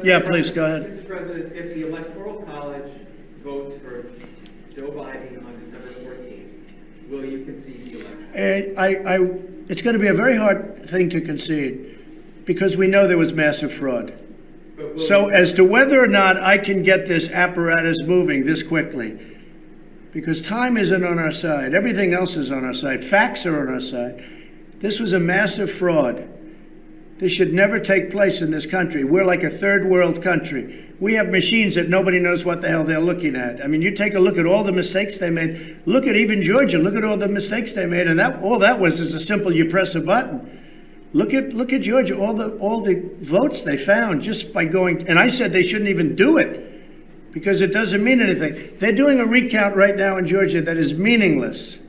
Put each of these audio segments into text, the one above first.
Yeah, please, go ahead. Mr. President, if the Electoral College votes for Joe Biden on December 14th, will you concede the election? It's going to be a very hard thing to concede because we know there was massive fraud. So as to whether or not I can get this apparatus moving this quickly, because time isn't on our side, everything else is on our side, facts are on our side. This was a massive fraud. This should never take place in this country. We're like a third world country. We have machines that nobody knows what the hell they're looking at. I mean, you take a look at all the mistakes they made. Look at even Georgia. Look at all the mistakes they made, and all that was is a simple you press a button. Look at Georgia. All the votes they found just by going. And I said they shouldn't even do it because it doesn't mean anything. They're doing a recount right now in Georgia that is meaningless.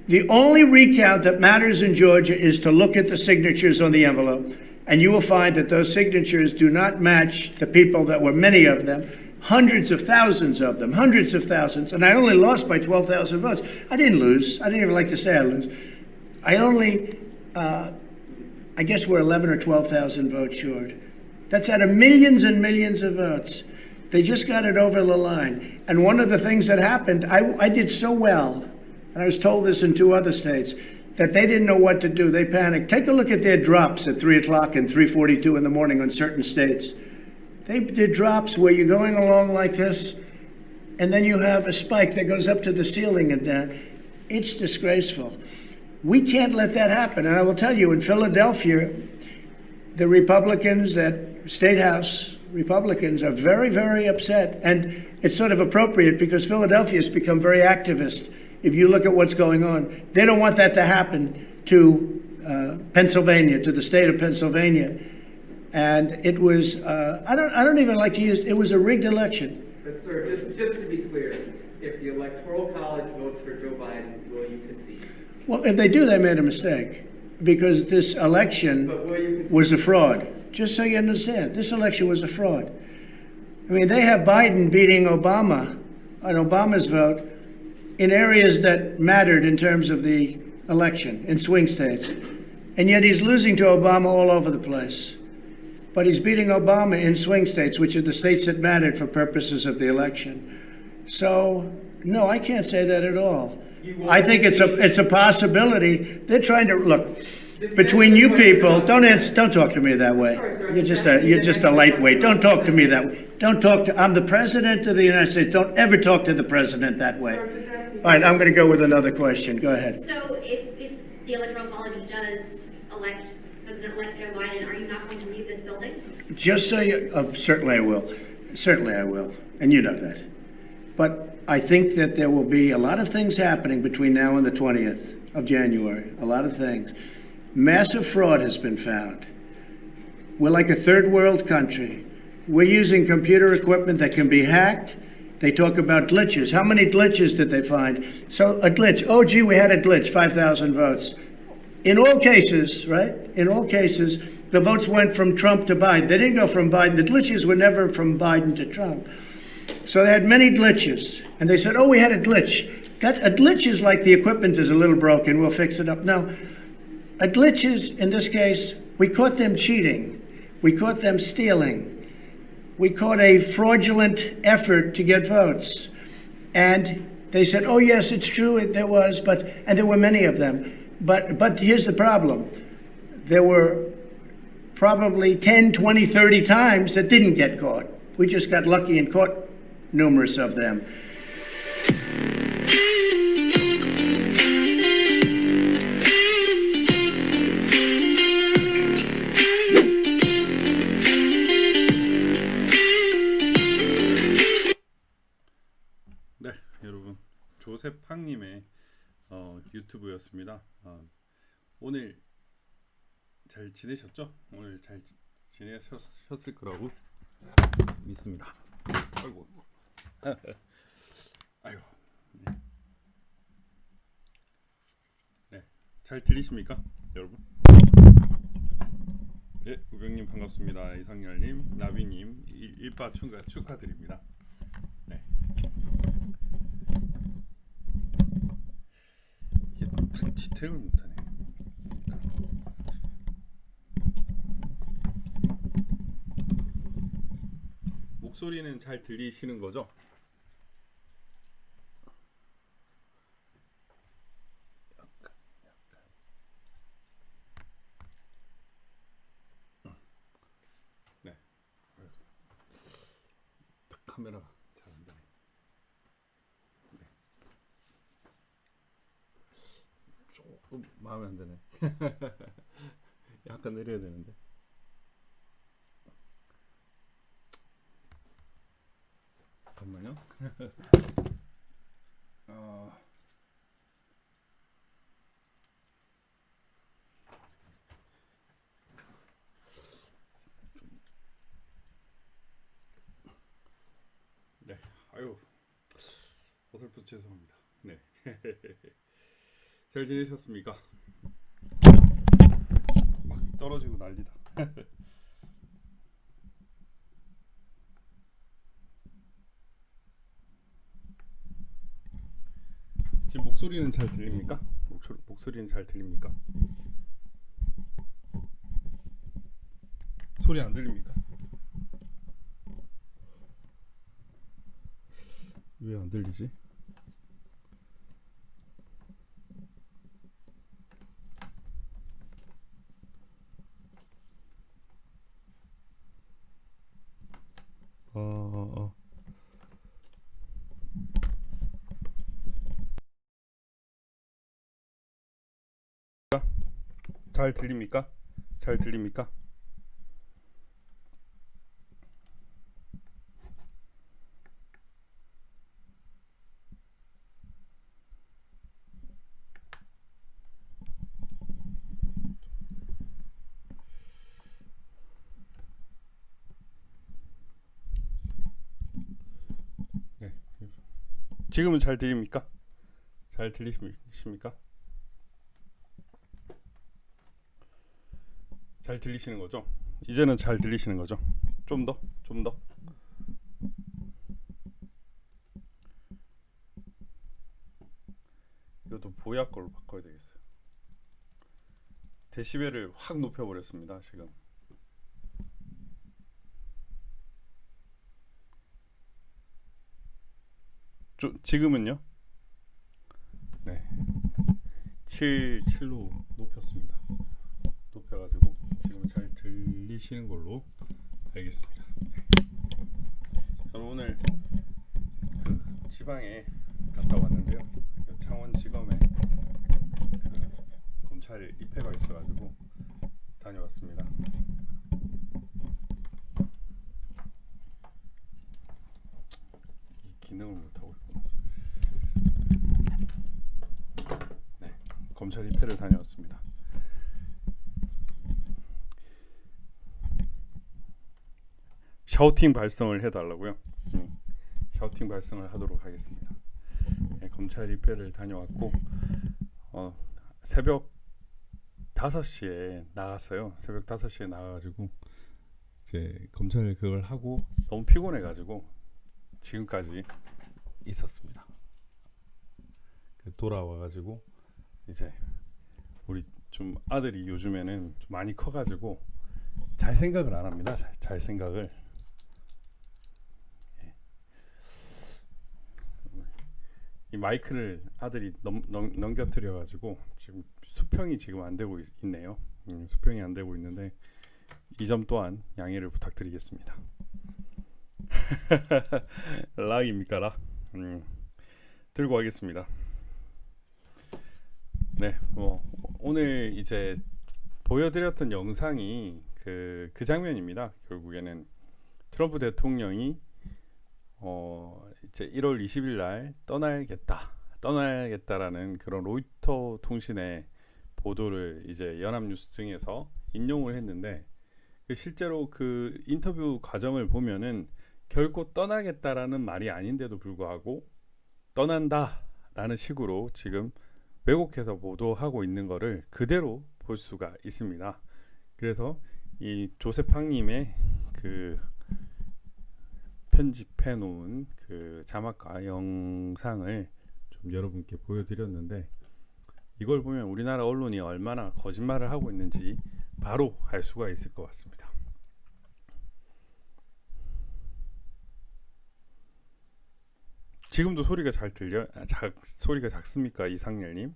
The only recount that matters in Georgia is to look at the signatures on the envelope, and you will find that those signatures do not match the people that were many of them, hundreds of thousands of them, hundreds of thousands, and I only lost by 12,000 votes. I didn't lose. I didn't even like to say I lose. I only, I guess we're 11 or 12,000 votes short. That's out of millions and millions of votes. They just got it over the line. And one of the things that happened, I did so well, and I was told this in 2 other states, that they didn't know what to do. They panicked. Take a look at their drops at 3 o'clock and 3:42 in the morning on certain states. They did drops where you're going along like this, and then you have a spike that goes up to the ceiling and down. It's disgraceful. We can't let that happen. And I will tell you, in Philadelphia, the Republicans at State House, Republicans are very, very upset. And it's sort of appropriate because Philadelphia has become very activist. If you look at what's going on, they don't want that to happen to Pennsylvania, to the state of Pennsylvania. And it was, I don't even like to use, it was a rigged election. But sir, just to be clear, if the Electoral College votes for Joe Biden, will you concede? Well, if they do, they made a mistake because this election was a fraud. Just so you understand, this election was a fraud. I mean, they have Biden beating Obama on Obama's vote in areas that mattered in terms of the election, in swing states. And yet he's losing to Obama all over the place. But he's beating Obama in swing states, which are the states that mattered for purposes of the election. So, no, I can't say that at all. I think it's a possibility. They're trying to, look, between you people, don't talk to me that way. You're just a lightweight. Don't talk to me that way. I'm the president of the United States. Don't ever talk to the president that way. All right, I'm going to go with another question. Go ahead. So if the Electoral College does elect President-elect Joe Biden, are you not going to leave this building? Just so you, certainly I will. Certainly I will. And you know that. But I think that there will be a lot of things happening between now and the 20th of January. A lot of things. Massive fraud has been found. We're like a third world country. We're using computer equipment that can be hacked. They talk about glitches. How many glitches did they find? So a glitch. Oh, gee, we had a glitch, 5,000 votes. In all cases, right? In all cases, the votes went from Trump to Biden. They didn't go from Biden. The glitches were never from Biden to Trump. So they had many glitches. And they said, oh, we had a glitch. A glitch is like the equipment is a little broken. We'll fix it up. No, a glitch is, in this case, we caught them cheating. We caught them stealing. We caught a fraudulent effort to get votes. And they said, oh, yes, it's true, there was, and there were many of them. But here's the problem. There were probably 10, 20, 30 times that didn't get caught. We just got lucky and caught numerous of them. 조셉팡님의 유튜브였습니다. 오늘 잘 지내셨죠? 오늘 잘 지내셨을 거라고 믿습니다. 아이고, 아이고, 네, 잘 들리십니까, 여러분? 네, 우병님 반갑습니다. 이상열님, 나비님, 일바 축하드립니다. 네. 지탱을 못하네. 목소리는 잘 들리시는 거죠? 네. 카메라가 잘 안 되네. 네. 조금 마음에 안 드네. 약간 내려야 되는데. 잠깐만요. 네, 아유, 어설퍼 죄송합니다. 네, 잘 지내셨습니까? 막 떨어지고 난리다. 지금 목소리는 잘 들립니까? 목소리는 잘 들립니까? 소리 안 들립니까? 왜 안 들리지? 잘 들립니까? 잘 들립니까? 네. 지금은 잘 들립니까? 잘 들리십니까? 잘 들리시는 거죠? 이제는 잘 들리시는 거죠? 좀 더? 좀 더? 이것도 보약 걸로 바꿔야 되겠어요. 데시벨을 확 높여버렸습니다. 지금 지금은요? 네, 7로 높였습니다. 높여가지고 지금 잘 들리시는 걸로 알겠습니다. 네. 저는 오늘 그 지방에 갔다 왔는데요. 창원지검에 그 검찰 입회가 있어가지고 다녀왔습니다. 이 기능을 못하고 있구나. 네, 검찰 입회를 다녀왔습니다. 샤우팅 발성을 해달라고요? 샤우팅 발성을 하도록 하겠습니다. 네, 검찰 입회를 다녀왔고 새벽 5시에 나갔어요. 새벽 5시에 나가가지고 이제 검찰 그걸 하고 너무 피곤해가지고 지금까지 있었습니다. 돌아와가지고 이제 우리 좀 아들이 요즘에는 좀 많이 커가지고 잘 생각을 안 합니다. 잘 생각을. 이 마이크를 아들이 넘겨뜨려 가지고 지금 수평이 지금 안 되고 있네요. 수평이 안 되고 있는데 이 점 또한 양해를 부탁드리겠습니다. 락입니까 락? 들고 가겠습니다. 네, 오늘 이제 보여드렸던 영상이 그 장면입니다. 결국에는 트럼프 대통령이 이제 1월 20일 날 떠나야겠다라는 그런 로이터 통신의 보도를 이제 연합뉴스 등에서 인용을 했는데 실제로 그 인터뷰 과정을 보면은 결코 떠나겠다라는 말이 아닌데도 불구하고 떠난다라는 식으로 지금 왜곡해서 보도하고 있는 거를 그대로 볼 수가 있습니다. 그래서 이 조세팡님의 그 편집해 놓은 그 자막과 영상을 좀 여러분께 보여드렸는데 이걸 보면 우리나라 언론이 얼마나 거짓말을 하고 있는지 바로 알 수가 있을 것 같습니다. 지금도 소리가 잘 들려? 소리가 작습니까, 이상렬님?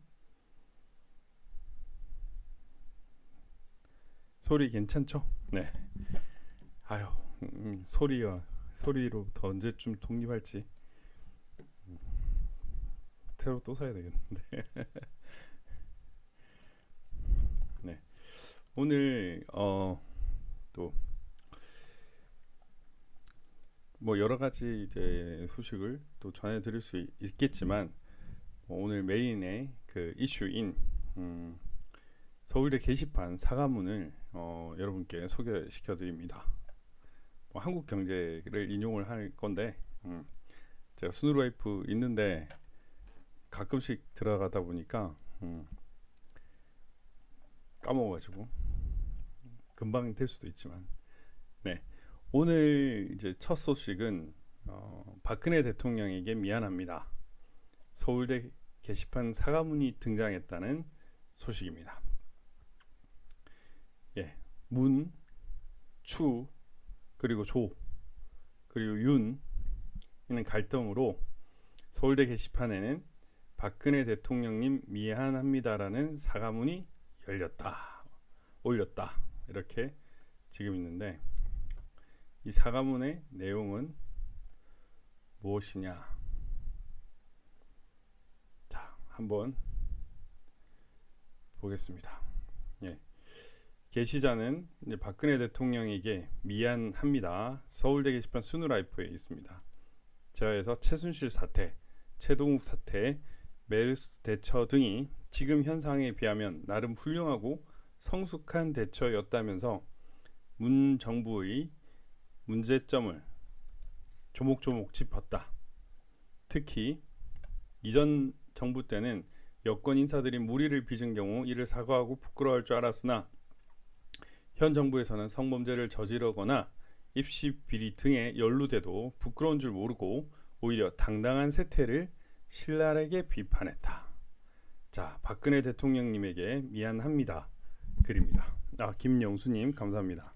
소리 괜찮죠? 네. 아유, 소리로부터 언제쯤 독립할지. 새로 또 사야 되겠는데. 네. 오늘 또 뭐 여러 가지 이제 소식을 또 전해드릴 수 있겠지만 오늘 메인의 그 이슈인 서울대 게시판 사과문을 여러분께 소개시켜 드립니다. 한국경제를 인용을 할 건데 제가 스누라이프 있는데 가끔씩 들어가다 보니까 까먹어가지고 금방 될 수도 있지만, 네, 오늘 이제 첫 소식은 박근혜 대통령에게 미안합니다. 서울대 게시판 사과문이 등장했다는 소식입니다. 예, 문, 추, 그리고 조, 그리고 윤이는 갈등으로 서울대 게시판에는 박근혜 대통령님 미안합니다라는 사과문이 올렸다 이렇게 지금 있는데, 이 사과문의 내용은 무엇이냐? 자, 한번 보겠습니다. 예. 게시자는 이제 박근혜 대통령에게 미안합니다. 서울대 게시판 스누라이프에 있습니다. 제하에서 최순실 사태, 최동욱 사태, 메르스 대처 등이 지금 현상에 비하면 나름 훌륭하고 성숙한 대처였다면서 문 정부의 문제점을 조목조목 짚었다. 특히 이전 정부 때는 여권 인사들이 무리를 빚은 경우 이를 사과하고 부끄러워할 줄 알았으나 현 정부에서는 성범죄를 저지르거나 입시 비리 등에 연루돼도 부끄러운 줄 모르고 오히려 당당한 세태를 신랄하게 비판했다. 자, 박근혜 대통령님에게 미안합니다. 글입니다. 김영수님 감사합니다.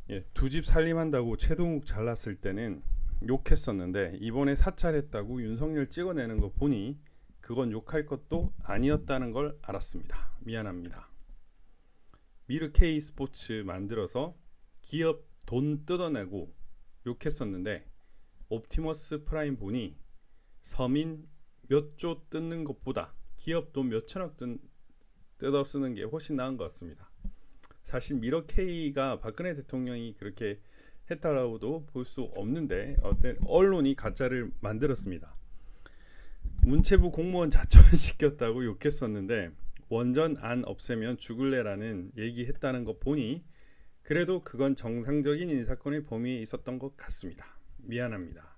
예, 두 집 살림한다고 최동욱 잘났을 때는 욕했었는데 이번에 사찰했다고 윤석열 찍어내는 거 보니 그건 욕할 것도 아니었다는 걸 알았습니다. 미안합니다. 미르 K 스포츠 만들어서 기업 돈 뜯어내고 욕했었는데 옵티머스 프라임 보니 서민 몇 조 뜯는 것보다 기업 돈 몇 천억 뜯어 쓰는 게 훨씬 나은 것 같습니다. 사실 미러 K가 박근혜 대통령이 그렇게 했다라고도 볼 수 없는데 언론이 가짜를 만들었습니다. 문체부 공무원 자천시켰다고 욕했었는데 원전 안 없애면 죽을래라는 얘기했다는 것 보니 그래도 그건 정상적인 인사권의 범위에 있었던 것 같습니다. 미안합니다.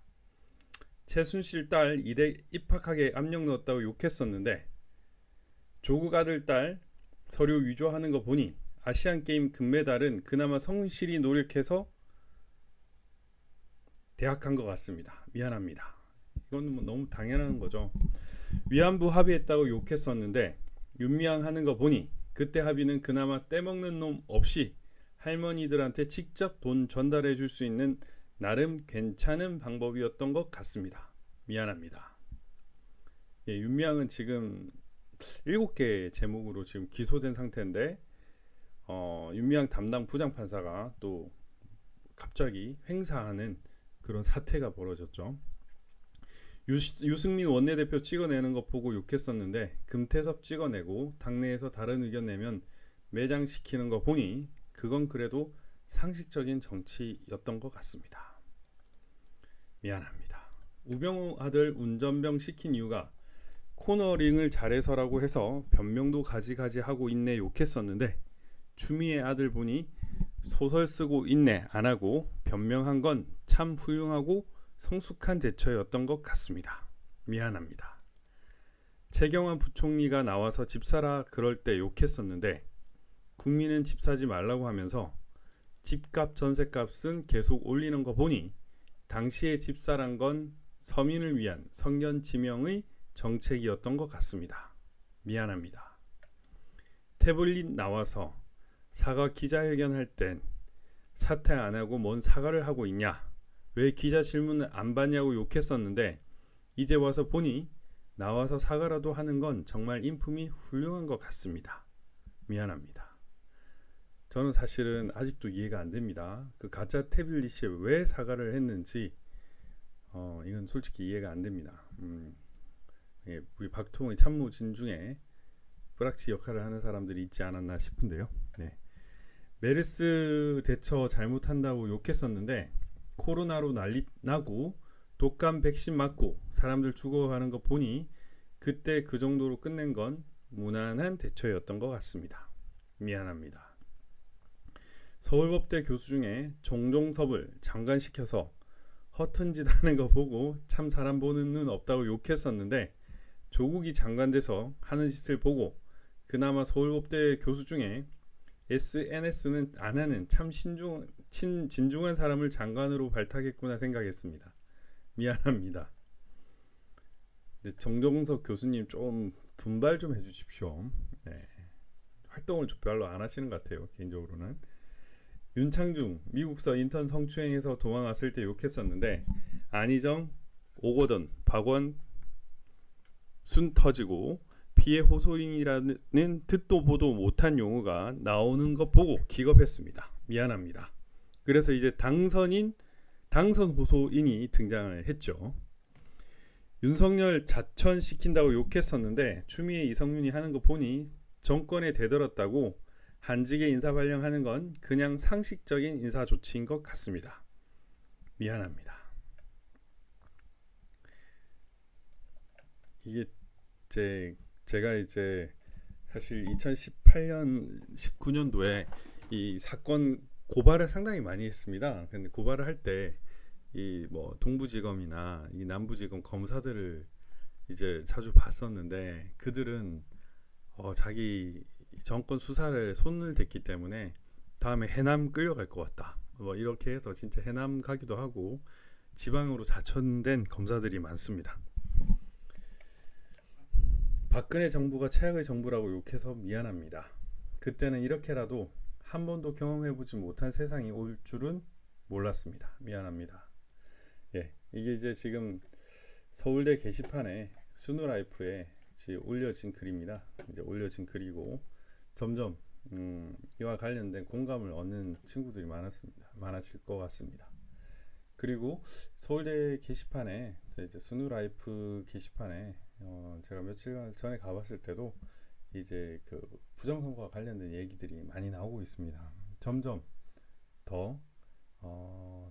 최순실 딸 이대 입학하게 압력 넣었다고 욕했었는데 조국 아들 딸 서류 위조하는 거 보니 아시안게임 금메달은 그나마 성실히 노력해서 대학한 것 같습니다. 미안합니다. 이건 뭐 너무 당연한 거죠. 위안부 합의했다고 욕했었는데 윤미향 하는 거 보니 그때 합의는 그나마 떼먹는 놈 없이 할머니들한테 직접 돈 전달해 줄 수 있는 나름 괜찮은 방법이었던 것 같습니다. 미안합니다. 예, 윤미향은 지금 7개 제목으로 지금 기소된 상태인데 윤미향 담당 부장판사가 또 갑자기 횡사하는 그런 사태가 벌어졌죠. 유승민 원내대표 찍어내는 거 보고 욕했었는데 금태섭 찍어내고 당내에서 다른 의견 내면 매장시키는 거 보니 그건 그래도 상식적인 정치였던 것 같습니다. 미안합니다. 우병우 아들 운전병 시킨 이유가 코너링을 잘해서라고 해서 변명도 가지가지 하고 있네 욕했었는데 추미애 아들 보니 소설 쓰고 있네 안 하고 변명한 건 참 훌륭하고 성숙한 대처였던 것 같습니다. 미안합니다. 최경환 부총리가 나와서 집 사라 그럴 때 욕했었는데 국민은 집 사지 말라고 하면서 집값 전셋값은 계속 올리는 거 보니 당시에 집 사란 건 서민을 위한 성견지명의 정책이었던 것 같습니다. 미안합니다. 태블릿 나와서 사과 기자회견 할 땐 사퇴 안 하고 뭔 사과를 하고 있냐 왜 기자 질문을 안 받냐고 욕했었는데 이제 와서 보니 나와서 사과라도 하는 건 정말 인품이 훌륭한 것 같습니다. 미안합니다. 저는 사실은 아직도 이해가 안 됩니다. 그 가짜 태블릿이 왜 사과를 했는지 이건 솔직히 이해가 안 됩니다. 예, 우리 박통의 참모진 중에 뿌락치 역할을 하는 사람들이 있지 않았나 싶은데요. 네. 메르스 대처 잘못한다고 욕했었는데 코로나로 난리 나고 독감 백신 맞고 사람들 죽어가는 거 보니 그때 그 정도로 끝낸 건 무난한 대처였던 것 같습니다. 미안합니다. 서울법대 교수 중에 종종섭을 장관시켜서 허튼 짓 하는 거 보고 참 사람 보는 눈 없다고 욕했었는데 조국이 장관 돼서 하는 짓을 보고 그나마 서울법대 교수 중에 SNS는 안 하는 참 진중한 사람을 장관으로 발탁했구나 생각했습니다. 미안합니다. 정종석 교수님 좀 분발 좀 해주십시오. 네. 활동을 별로 안 하시는 것 같아요. 개인적으로는. 윤창중 미국서 인턴 성추행해서 도망왔을 때 욕했었는데 안희정, 오거돈, 박원 순 터지고 피해 호소인이라는 듣도 보도 못한 용어가 나오는 것 보고 기겁했습니다. 미안합니다. 그래서 이제 당선 호소인이 등장을 했죠. 윤석열 자천시킨다고 욕했었는데 추미애 이성윤이 하는 거 보니 정권에 대들었다고 한직에 인사 발령하는 건 그냥 상식적인 인사 조치인 것 같습니다. 미안합니다. 이게 제가 이제 사실 2018년 19년도에 이 사건 고발을 상당히 많이 했습니다. 근데 고발을 할 때 이 뭐 동부지검이나 이 남부지검 검사들을 이제 자주 봤었는데 그들은 자기 정권 수사를 손을 댔기 때문에 다음에 해남 끌려갈 것 같다. 뭐 이렇게 해서 진짜 해남 가기도 하고 지방으로 자천된 검사들이 많습니다. 박근혜 정부가 최악의 정부라고 욕해서 미안합니다. 그때는 이렇게라도 한 번도 경험해보지 못한 세상이 올 줄은 몰랐습니다. 미안합니다. 예, 이게 이제 지금 서울대 게시판에 스누라이프에 올려진 글입니다. 이제 올려진 글이고 점점 이와 관련된 공감을 얻는 친구들이 많아질 것 같습니다. 그리고 서울대 게시판에 이제 스누라이프 게시판에 제가 며칠 전에 가봤을 때도 이제 그 부정선거와 관련된 얘기들이 많이 나오고 있습니다. 점점 더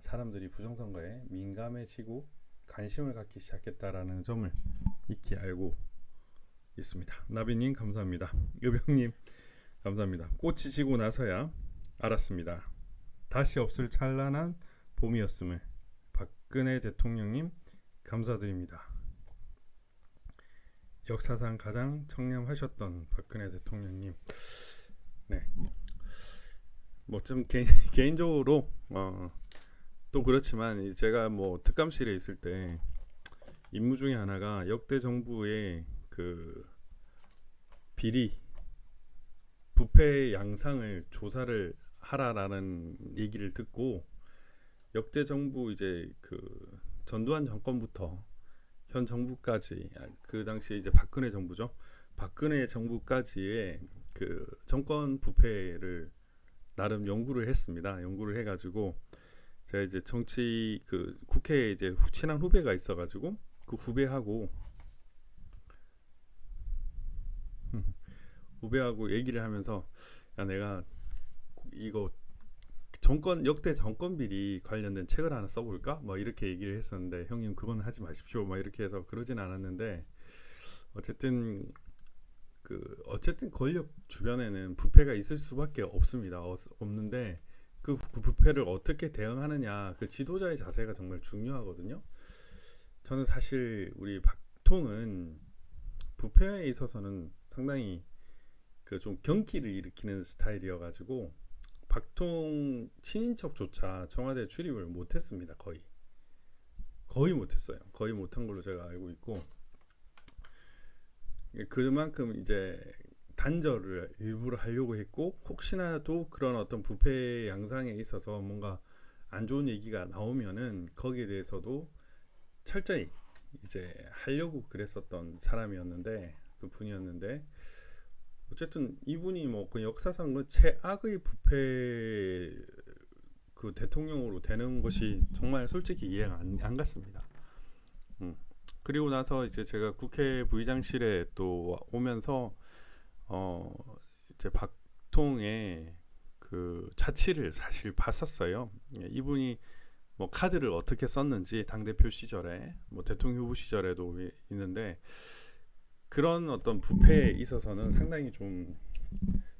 사람들이 부정선거에 민감해지고 관심을 갖기 시작했다라는 점을 익히 알고 있습니다. 나비님 감사합니다. 여병님 감사합니다. 꽃이 지고 나서야 알았습니다. 다시 없을 찬란한 봄이었음을. 박근혜 대통령님 감사드립니다. 역사상 가장 청렴하셨던 박근혜 대통령님. 네. 뭐 좀 개인적으로 또 그렇지만 제가 뭐 특감실에 있을 때 임무 중에 하나가 역대 정부의 그 비리 부패 양상을 조사를 하라라는 얘기를 듣고 역대 정부 이제 그 전두환 정권부터 현 정부까지 그 당시에 이제 박근혜 정부죠. 박근혜 정부까지의 그 정권 부패를 나름 연구를 했습니다. 연구를 해가지고 제가 이제 정치 그 국회에 이제 친한 후배가 있어가지고 그 후배하고 얘기를 하면서 야 내가 이거 역대 정권 비리 관련된 책을 하나 써볼까? 뭐 이렇게 얘기를 했었는데 형님 그건 하지 마십시오. 막 이렇게 해서 그러진 않았는데 어쨌든 권력 주변에는 부패가 있을 수밖에 없습니다. 없는데 그 부패를 어떻게 대응하느냐 그 지도자의 자세가 정말 중요하거든요. 저는 사실 우리 박통은 부패에 있어서는 상당히 그 좀 경기를 일으키는 스타일이어가지고 박통 친인척조차 청와대 출입을 못했습니다. 거의 못했어요. 거의 못한 걸로 제가 알고 있고 그만큼 이제 단절을 일부러 하려고 했고 혹시나도 그런 어떤 부패 양상에 있어서 뭔가 안 좋은 얘기가 나오면은 거기에 대해서도 철저히 이제 하려고 그랬었던 사람이었는데 그 분이었는데 어쨌든 이분이 뭐 그 역사상 그 최악의 부패 그 대통령으로 되는 것이 정말 솔직히 이해가 안 갔습니다. 그리고 나서 이제 제가 국회 부의장실에 또 오면서 이제 박통의 그 자취를 사실 봤었어요. 이분이 뭐 카드를 어떻게 썼는지 당대표 시절에 뭐 대통령 후보 시절에도 있는데 그런 어떤 부패에 있어서는 상당히 좀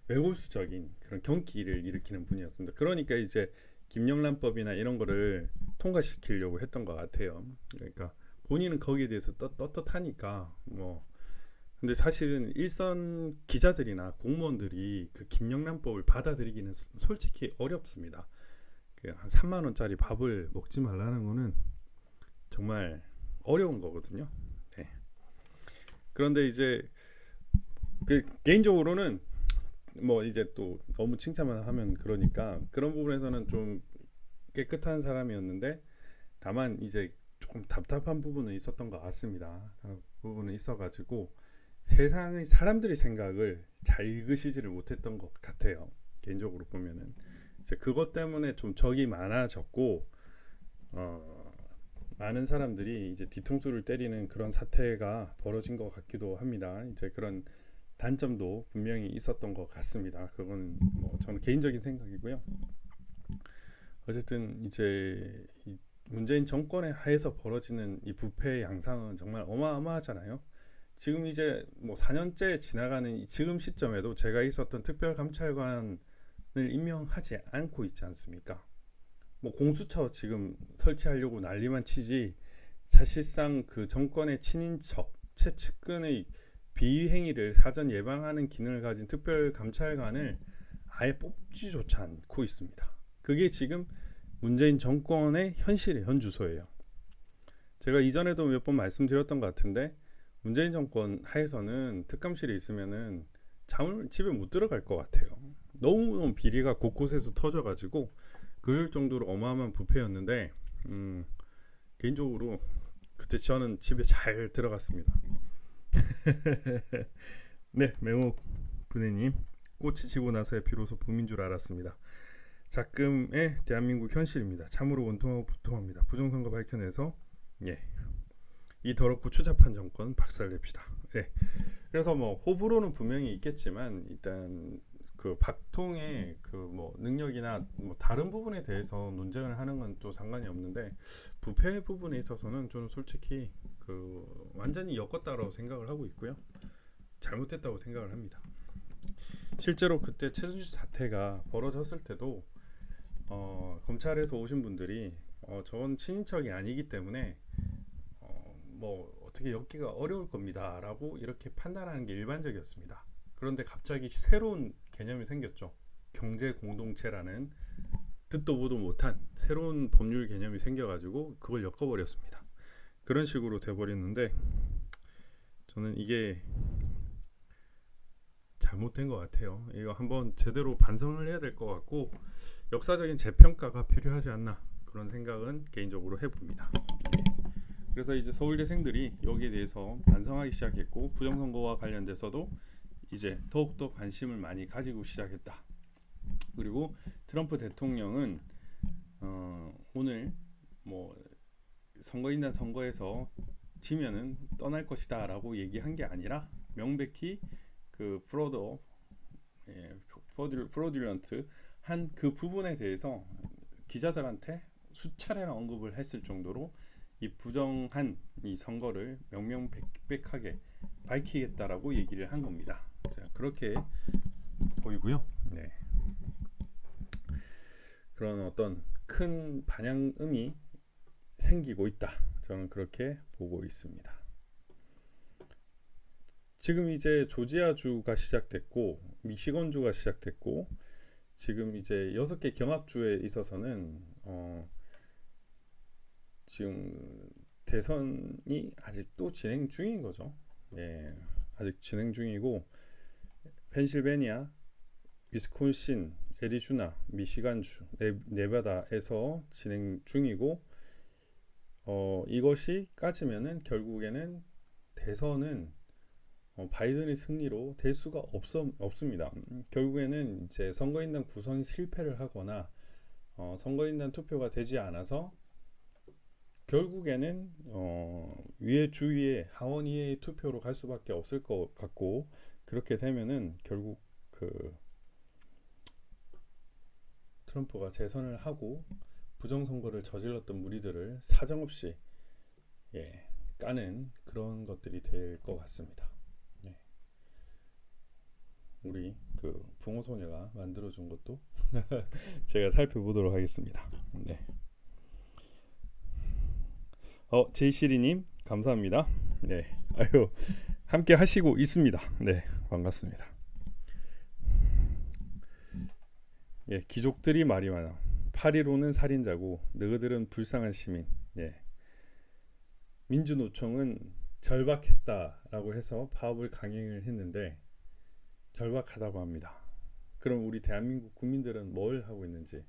외골수적인 그런 경기를 일으키는 분이었습니다. 그러니까 이제 김영란법이나 이런 거를 통과시키려고 했던 것 같아요. 그러니까 본인은 거기에 대해서 떳떳하니까 뭐 근데 사실은 일선 기자들이나 공무원들이 그 김영란법을 받아들이기는 솔직히 어렵습니다. 한 3만 원짜리 밥을 먹지 말라는 거는 정말 어려운 거거든요. 네. 그런데 이제 그 개인적으로는 뭐 이제 또 너무 칭찬만 하면 그러니까 그런 부분에서는 좀 깨끗한 사람이었는데 다만 이제 조금 답답한 부분은 있었던 것 같습니다. 부분은 있어가지고 세상의 사람들의 생각을 잘 읽으시지를 못했던 것 같아요. 개인적으로 보면은 이제 그것 때문에 좀 적이 많아졌고 많은 사람들이 이제 뒤통수를 때리는 그런 사태가 벌어진 것 같기도 합니다. 이제 그런 단점도 분명히 있었던 것 같습니다. 그건 뭐 저는 개인적인 생각이고요. 어쨌든 이제 이 문재인 정권의 하에서 벌어지는 이 부패의 양상은 정말 어마어마하잖아요. 지금 이제 뭐 4년째 지나가는 이 지금 시점에도 제가 있었던 특별감찰관을 임명하지 않고 있지 않습니까? 뭐 공수처 지금 설치하려고 난리만 치지 사실상 그 정권의 친인척 최측근의 비행위를 사전 예방하는 기능을 가진 특별감찰관을 아예 뽑지조차 않고 있습니다. 그게 지금 문재인 정권의 현실의 현주소예요. 제가 이전에도 몇 번 말씀드렸던 것 같은데 문재인 정권 하에서는 특감실에 있으면은 잠을 집에 못 들어갈 것 같아요. 너무 비리가 곳곳에서 터져가지고 그럴 정도로 어마어마한 부패였는데 개인적으로 그때 저는 집에 잘 들어갔습니다. 네, 맹호 군혜님 꽃이 지고 나서야 비로소 봄인 줄 알았습니다. 작금의 대한민국 현실입니다. 참으로 원통하고 부통합니다. 부정선거 밝혀내서 이 더럽고 추잡한 정권 박살냅시다. 그래서 뭐 호불호는 분명히 있겠지만 일단 그 박통의 그 뭐 능력이나 뭐 다른 부분에 대해서 논쟁을 하는 건 또 상관이 없는데 부패 부분에 있어서는 저는 솔직히 그 완전히 엮었다고 생각을 하고 있고요. 잘못됐다고 생각을 합니다. 실제로 그때 최순실 사태가 벌어졌을 때도 검찰에서 오신 분들이 저건 친인척이 아니기 때문에 뭐 어떻게 엮기가 어려울 겁니다 라고 이렇게 판단하는 게 일반적이었습니다. 그런데 갑자기 새로운 개념이 생겼죠. 경제 공동체라는 듣도 보도 못한 새로운 법률 개념이 생겨가지고 그걸 엮어버렸습니다. 그런 식으로 돼버렸는데 저는 이게 잘못된 것 같아요. 이거 한번 제대로 반성을 해야 될 것 같고 역사적인 재평가가 필요하지 않나 그런 생각은 개인적으로 해봅니다. 그래서 이제 서울대생들이 여기에 대해서 반성하기 시작했고 부정선거와 관련돼서도 이제 더욱더 관심을 많이 가지고 시작했다. 그리고 트럼프 대통령은 오늘 뭐 선거인단 선거에서 지면은 떠날 것이다 라고 얘기한 게 아니라 명백히 그 프로듀런트 한 그 부분에 대해서 기자들한테 수차례나 언급을 했을 정도로 이 부정한 이 선거를 명명백백하게 밝히겠다라고 얘기를 한 겁니다. 자, 그렇게 보이고요. 그런 어떤 큰 반향음이 생기고 있다. 저는 그렇게 보고 있습니다. 지금 이제 조지아주가 시작됐고 미시건주가 시작됐고 지금 이제 6개 경합주에 있어서는 지금 대선이 아직도 진행 중인 거죠. 아직 진행 중이고 펜실베니아, 위스콘신, 애리조나, 미시간주, 네바다에서 진행 중이고 이것이 까지면은 결국에는 대선은 바이든의 승리로 될 수가 없습니다. 결국에는 이제 선거인단 구성이 실패를 하거나 선거인단 투표가 되지 않아서 결국에는 위에 주위에 하원의회 투표로 갈 수밖에 없을 것 같고, 그렇게 되면은 결국 그 트럼프가 재선을 하고 부정선거를 저질렀던 무리들을 사정없이 까는 그런 것들이 될 것 같습니다. 우리 그 붕어소녀가 만들어준 것도 제가 살펴보도록 하겠습니다. 네. 제이시리님 감사합니다. 네, 아유 함께 하시고 있습니다. 네, 반갑습니다. 귀족들이 말이 많아. 파리로는 살인자고 너희들은 불쌍한 시민. 민주노총은 절박했다라고 해서 파업을 강행을 했는데 절박하다고 합니다. 그럼 우리 대한민국 국민들은 뭘 하고 있는지.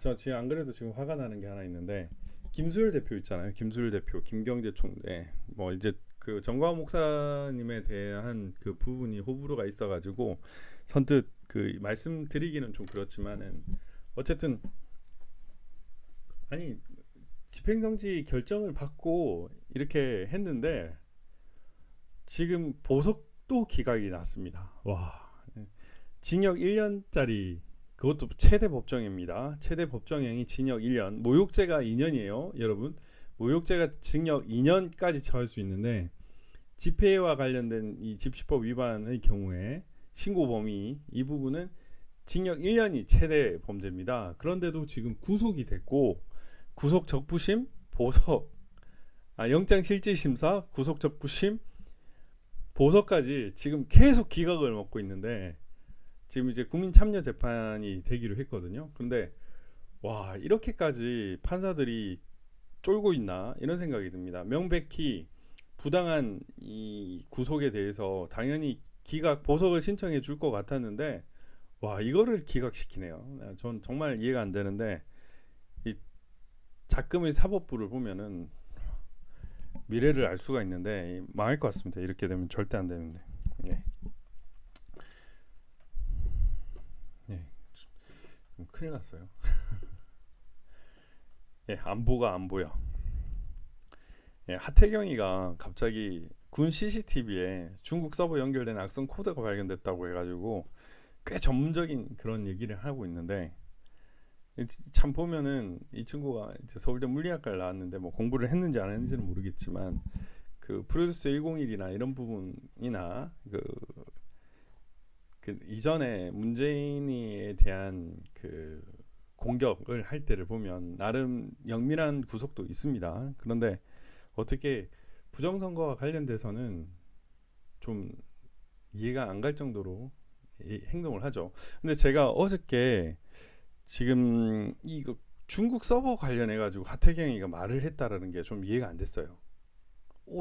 저 지금 안 그래도 지금 화가 나는 게 하나 있는데, 김수열 대표 있잖아요. 김수열 대표, 김경재 총재, 뭐 이제 그 정광훈 목사님에 대한 그 부분이 호불호가 있어가지고 선뜻 그 말씀드리기는 좀 그렇지만은 어쨌든 아니 집행정지 결정을 받고 이렇게 했는데 지금 보석도 기각이 났습니다. 와, 징역 1년짜리, 그것도 최대 법정입니다. 최대 법정형이 징역 1년, 모욕죄가 2년이에요. 여러분, 모욕죄가 징역 2년까지 처할 수 있는데 집회와 관련된 이 집시법 위반의 경우에 신고 범위 이 부분은 징역 1년이 최대 범죄입니다. 그런데도 지금 구속이 됐고 구속 적부심, 보석, 영장 실질 심사, 구속 적부심, 보석까지 지금 계속 기각을 먹고 있는데 지금 이제 국민 참여 재판이 되기로 했거든요. 근데 와, 이렇게까지 판사들이 쫄고 있나 이런 생각이 듭니다. 명백히 부당한 이 구속에 대해서 당연히 기각 보석을 신청해 줄 것 같았는데 와, 이거를 기각시키네요. 전 정말 이해가 안 되는데 이 작금의 사법부를 보면은 미래를 알 수가 있는데 망할 것 같습니다. 이렇게 되면 절대 안 되는데. 큰일 났어요. 안보가 안 보여. 하태경이가 갑자기 군 CCTV에 중국 서버 연결된 악성 코드가 발견됐다고 해가지고 꽤 전문적인 그런 얘기를 하고 있는데, 참 보면은 이 친구가 이제 서울대 물리학과를 나왔는데 뭐 공부를 했는지 안 했는지는 모르겠지만 그 프로듀스 101이나 이런 부분이나 그 이전에 문재인에 대한 그 공격을 할 때를 보면 나름 영밀한 구석도 있습니다. 그런데 어떻게 부정선거와 관련돼서는 좀 이해가 안 갈 정도로 행동을 하죠. 근데 제가 어저께 지금 이거 중국 서버 관련해 가지고 하태경이가 말을 했다라는 게 좀 이해가 안 됐어요.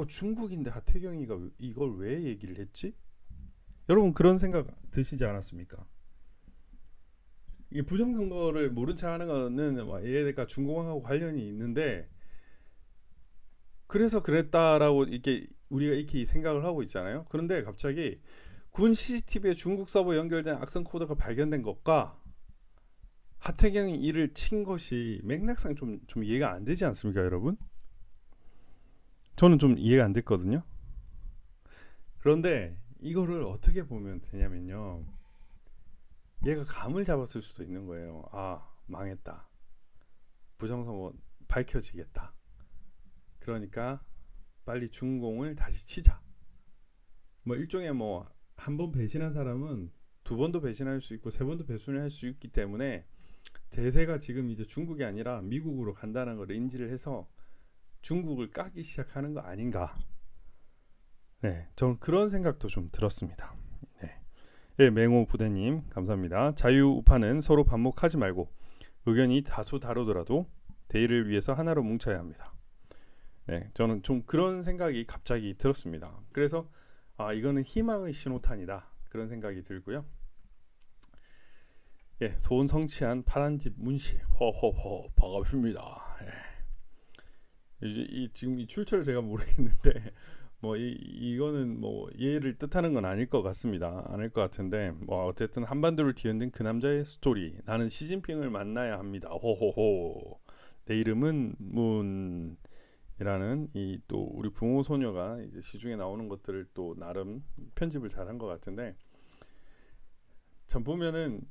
중국인데 하태경이가 이걸 왜 얘기를 했지? 여러분 그런 생각 드시지 않았습니까? 이 부정선거를 모른 척 하는 거는 얘가 중공하고 관련이 있는데 그래서 그랬다라고 이렇게 우리가 이렇게 생각을 하고 있잖아요. 그런데 갑자기 군 CCTV에 중국 서버 연결된 악성 코드가 발견된 것과 하태경이 이를 친 것이 맥락상 좀 이해가 안 되지 않습니까, 여러분? 저는 좀 이해가 안 됐거든요. 그런데 이거를 어떻게 보면 되냐면요, 얘가 감을 잡았을 수도 있는 거예요. 망했다, 부정선거 밝혀지겠다, 그러니까 빨리 준공을 다시 치자. 뭐 일종의 뭐 한 번 배신한 사람은 두 번도 배신할 수 있고 세 번도 배신을 할 수 있기 때문에 대세가 지금 이제 중국이 아니라 미국으로 간다는 걸 인지를 해서 중국을 까기 시작하는 거 아닌가. 저는 그런 생각도 좀 들었습니다. 맹호 부대님 감사합니다. 자유우파는 서로 반목하지 말고 의견이 다소 다르더라도 대의를 위해서 하나로 뭉쳐야 합니다. 저는 좀 그런 생각이 갑자기 들었습니다. 그래서 이거는 희망의 신호탄이다, 그런 생각이 들고요. 예, 소원 성취한 파란집 문씨 허허허 반갑습니다. 예. 지금 이 출처를 제가 모르겠는데 뭐 이거는 뭐 예를 뜻하는 건 아닐 것 같습니다. 아닐 것 같은데 뭐 어쨌든 한반도를 뒤흔든 그 남자의 스토리. 나는 시진핑을 만나야 합니다. 호호호. 내 이름은 문이라는 이 또 우리 붕어 소녀가 이제 시중에 나오는 것들을 또 나름 편집을 잘한 것 같은데 참 보면은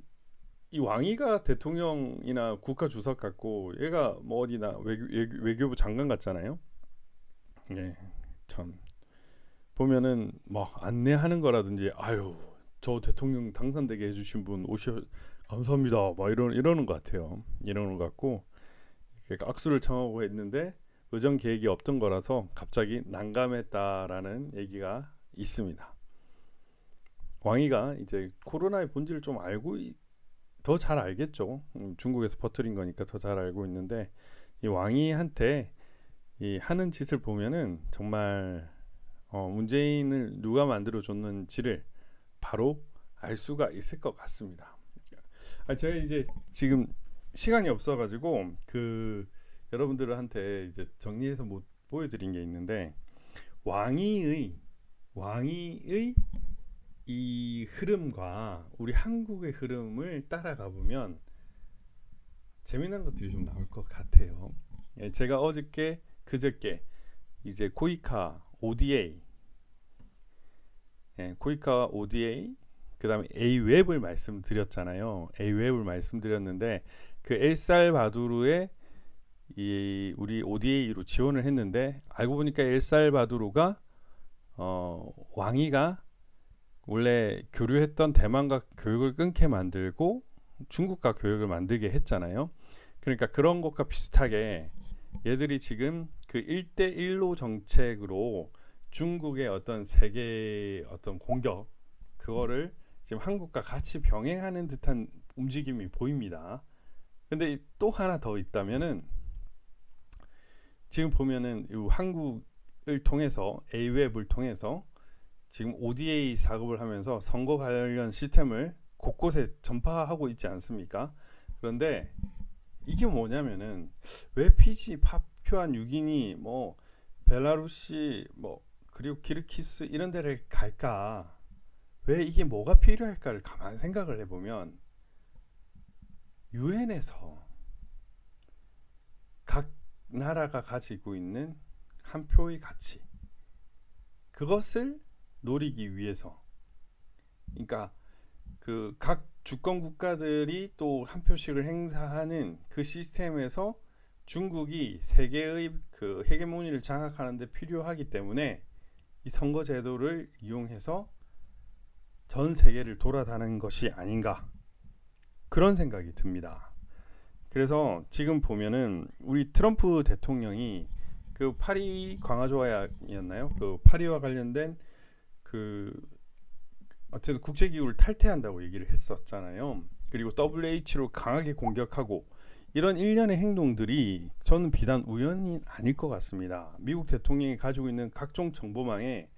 이 왕이가 대통령이나 국가 주석 같고 얘가 뭐 어디나 외교부 장관 같잖아요. 예, 참 보면은 뭐 안내하는 거라든지 아유 저 대통령 당선되게 해주신 분 오셔 감사합니다 막 이러는 것 같아요. 이러는 것 같고 악수를 청하고 했는데 의정 계획이 없던 거라서 갑자기 난감했다라는 얘기가 있습니다. 왕이가 이제 코로나의 본질을 좀 알고 더 잘 알겠죠. 중국에서 퍼뜨린 거니까 더 잘 알고 있는데 이 왕이한테 이 하는 짓을 보면은 정말 문재인을 누가 만들어줬는지를 바로 알 수가 있을 것 같습니다. 제가 이제 지금 시간이 없어가지고 그 여러분들한테 이제 정리해서 못 보여드린 게 있는데 왕이의 이 흐름과 우리 한국의 흐름을 따라가 보면 재미난 것들이 좀 나올 것 같아요. 예, 제가 그저께 이제 코이카 ODA, 코이카 ODA, 그다음에 A웹을 말씀드렸잖아요. A웹을 말씀드렸는데 그 엘살바도르에 우리 ODA로 지원을 했는데 알고 보니까 엘살바도르가 왕이가 원래 교류했던 대만과 교육을 끊게 만들고 중국과 교육을 만들게 했잖아요. 그러니까 그런 것과 비슷하게 얘들이 지금 그 1대1로 정책으로 중국의 어떤 세계 어떤 공격 그거를 지금 한국과 같이 병행하는 듯한 움직임이 보입니다. 근데 또 하나 더 있다면은 지금 보면은 한국을 통해서 A웹을 통해서 지금 ODA 작업을 하면서 선거 관련 시스템을 곳곳에 전파하고 있지 않습니까? 그런데 이게 뭐냐면은 왜 피지, 파푸아 뉴기니, 뭐 벨라루시, 뭐 그리고 키르키스 이런 데를 갈까? 왜 이게 뭐가 필요할까를 가만히 생각을 해보면 유엔에서 각 나라가 가지고 있는 한 표의 가치 그것을 노리기 위해서 그러니까 그 각 주권 국가들이 또 한 표씩을 행사하는 그 시스템에서 중국이 세계의 그 헤게모니를 장악하는 데 필요하기 때문에 이 선거 제도를 이용해서 전 세계를 돌아다니는 것이 아닌가 그런 생각이 듭니다. 그래서 지금 보면은 우리 트럼프 대통령이 그 파리 강화 조약이었나요? 그 파리와 관련된 그 어쨌든 국제 기구를 탈퇴한다고 얘기를 했었잖아요. 그리고 WHO를 강하게 공격하고 이런 일련의 행동들이 저는 비단 우연이 아닐 것 같습니다. 미국 대통령이 가지고 있는 각종 정보망에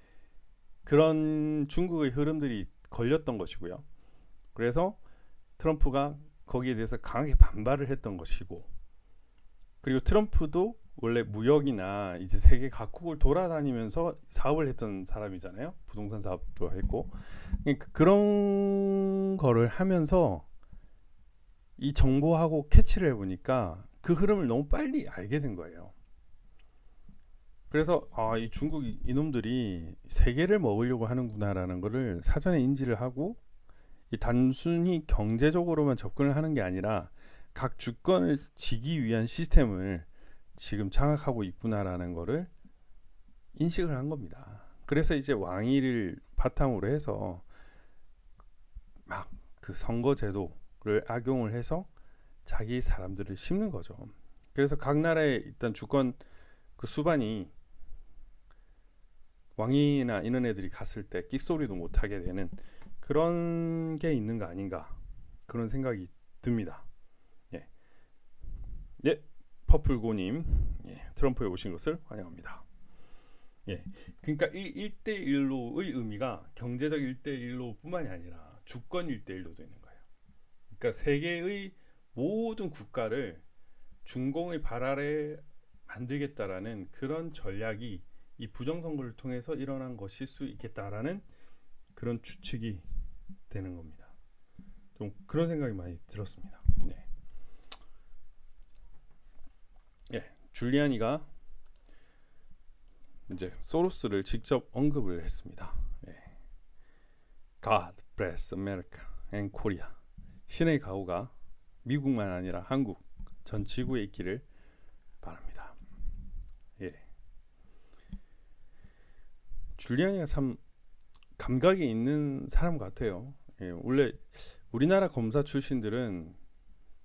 그런 중국의 흐름들이 걸렸던 것이고요. 그래서 트럼프가 거기에 대해서 강하게 반발을 했던 것이고 그리고 트럼프도 원래 무역이나 이제 세계 각국을 돌아다니면서 사업을 했던 사람이잖아요. 부동산 사업도 했고 그런 거를 하면서 이 정보하고 캐치를 해보니까 그 흐름을 너무 빨리 알게 된 거예요. 그래서 이 중국 이놈들이 세계를 먹으려고 하는구나라는 거를 사전에 인지를 하고 이 단순히 경제적으로만 접근을 하는 게 아니라 각 주권을 지기 위한 시스템을 지금 장악하고 있구나라는 거를 인식을 한 겁니다. 그래서 이제 왕위를 바탕으로 해서 막 그 선거 제도를 악용을 해서 자기 사람들을 심는 거죠. 그래서 각 나라에 일단 주권 그 수반이 왕이나 이런 애들이 갔을 때 끽소리도 못하게 되는 그런 게 있는 거 아닌가 그런 생각이 듭니다. 예, 퍼플고님, 트럼프에 오신 것을 환영합니다. 그러니까 1대1로의 의미가 경제적 1대1로 뿐만이 아니라 주권 1대1로도 있는 거예요. 그러니까 세계의 모든 국가를 중공의 발 아래 만들겠다라는 그런 전략이 이 부정선거를 통해서 일어난 것일 수 있겠다라는 그런 추측이 되는 겁니다. 좀 그런 생각이 많이 들었습니다. 네. 예, 줄리아니가 이제 소로스를 직접 언급을 했습니다. 예. God bless America and Korea. 신의 가호가 미국만 아니라 한국 전 지구에 있기를 바랍니다. 예. 줄리아니가 참 감각이 있는 사람 같아요. 예, 원래 우리나라 검사 출신들은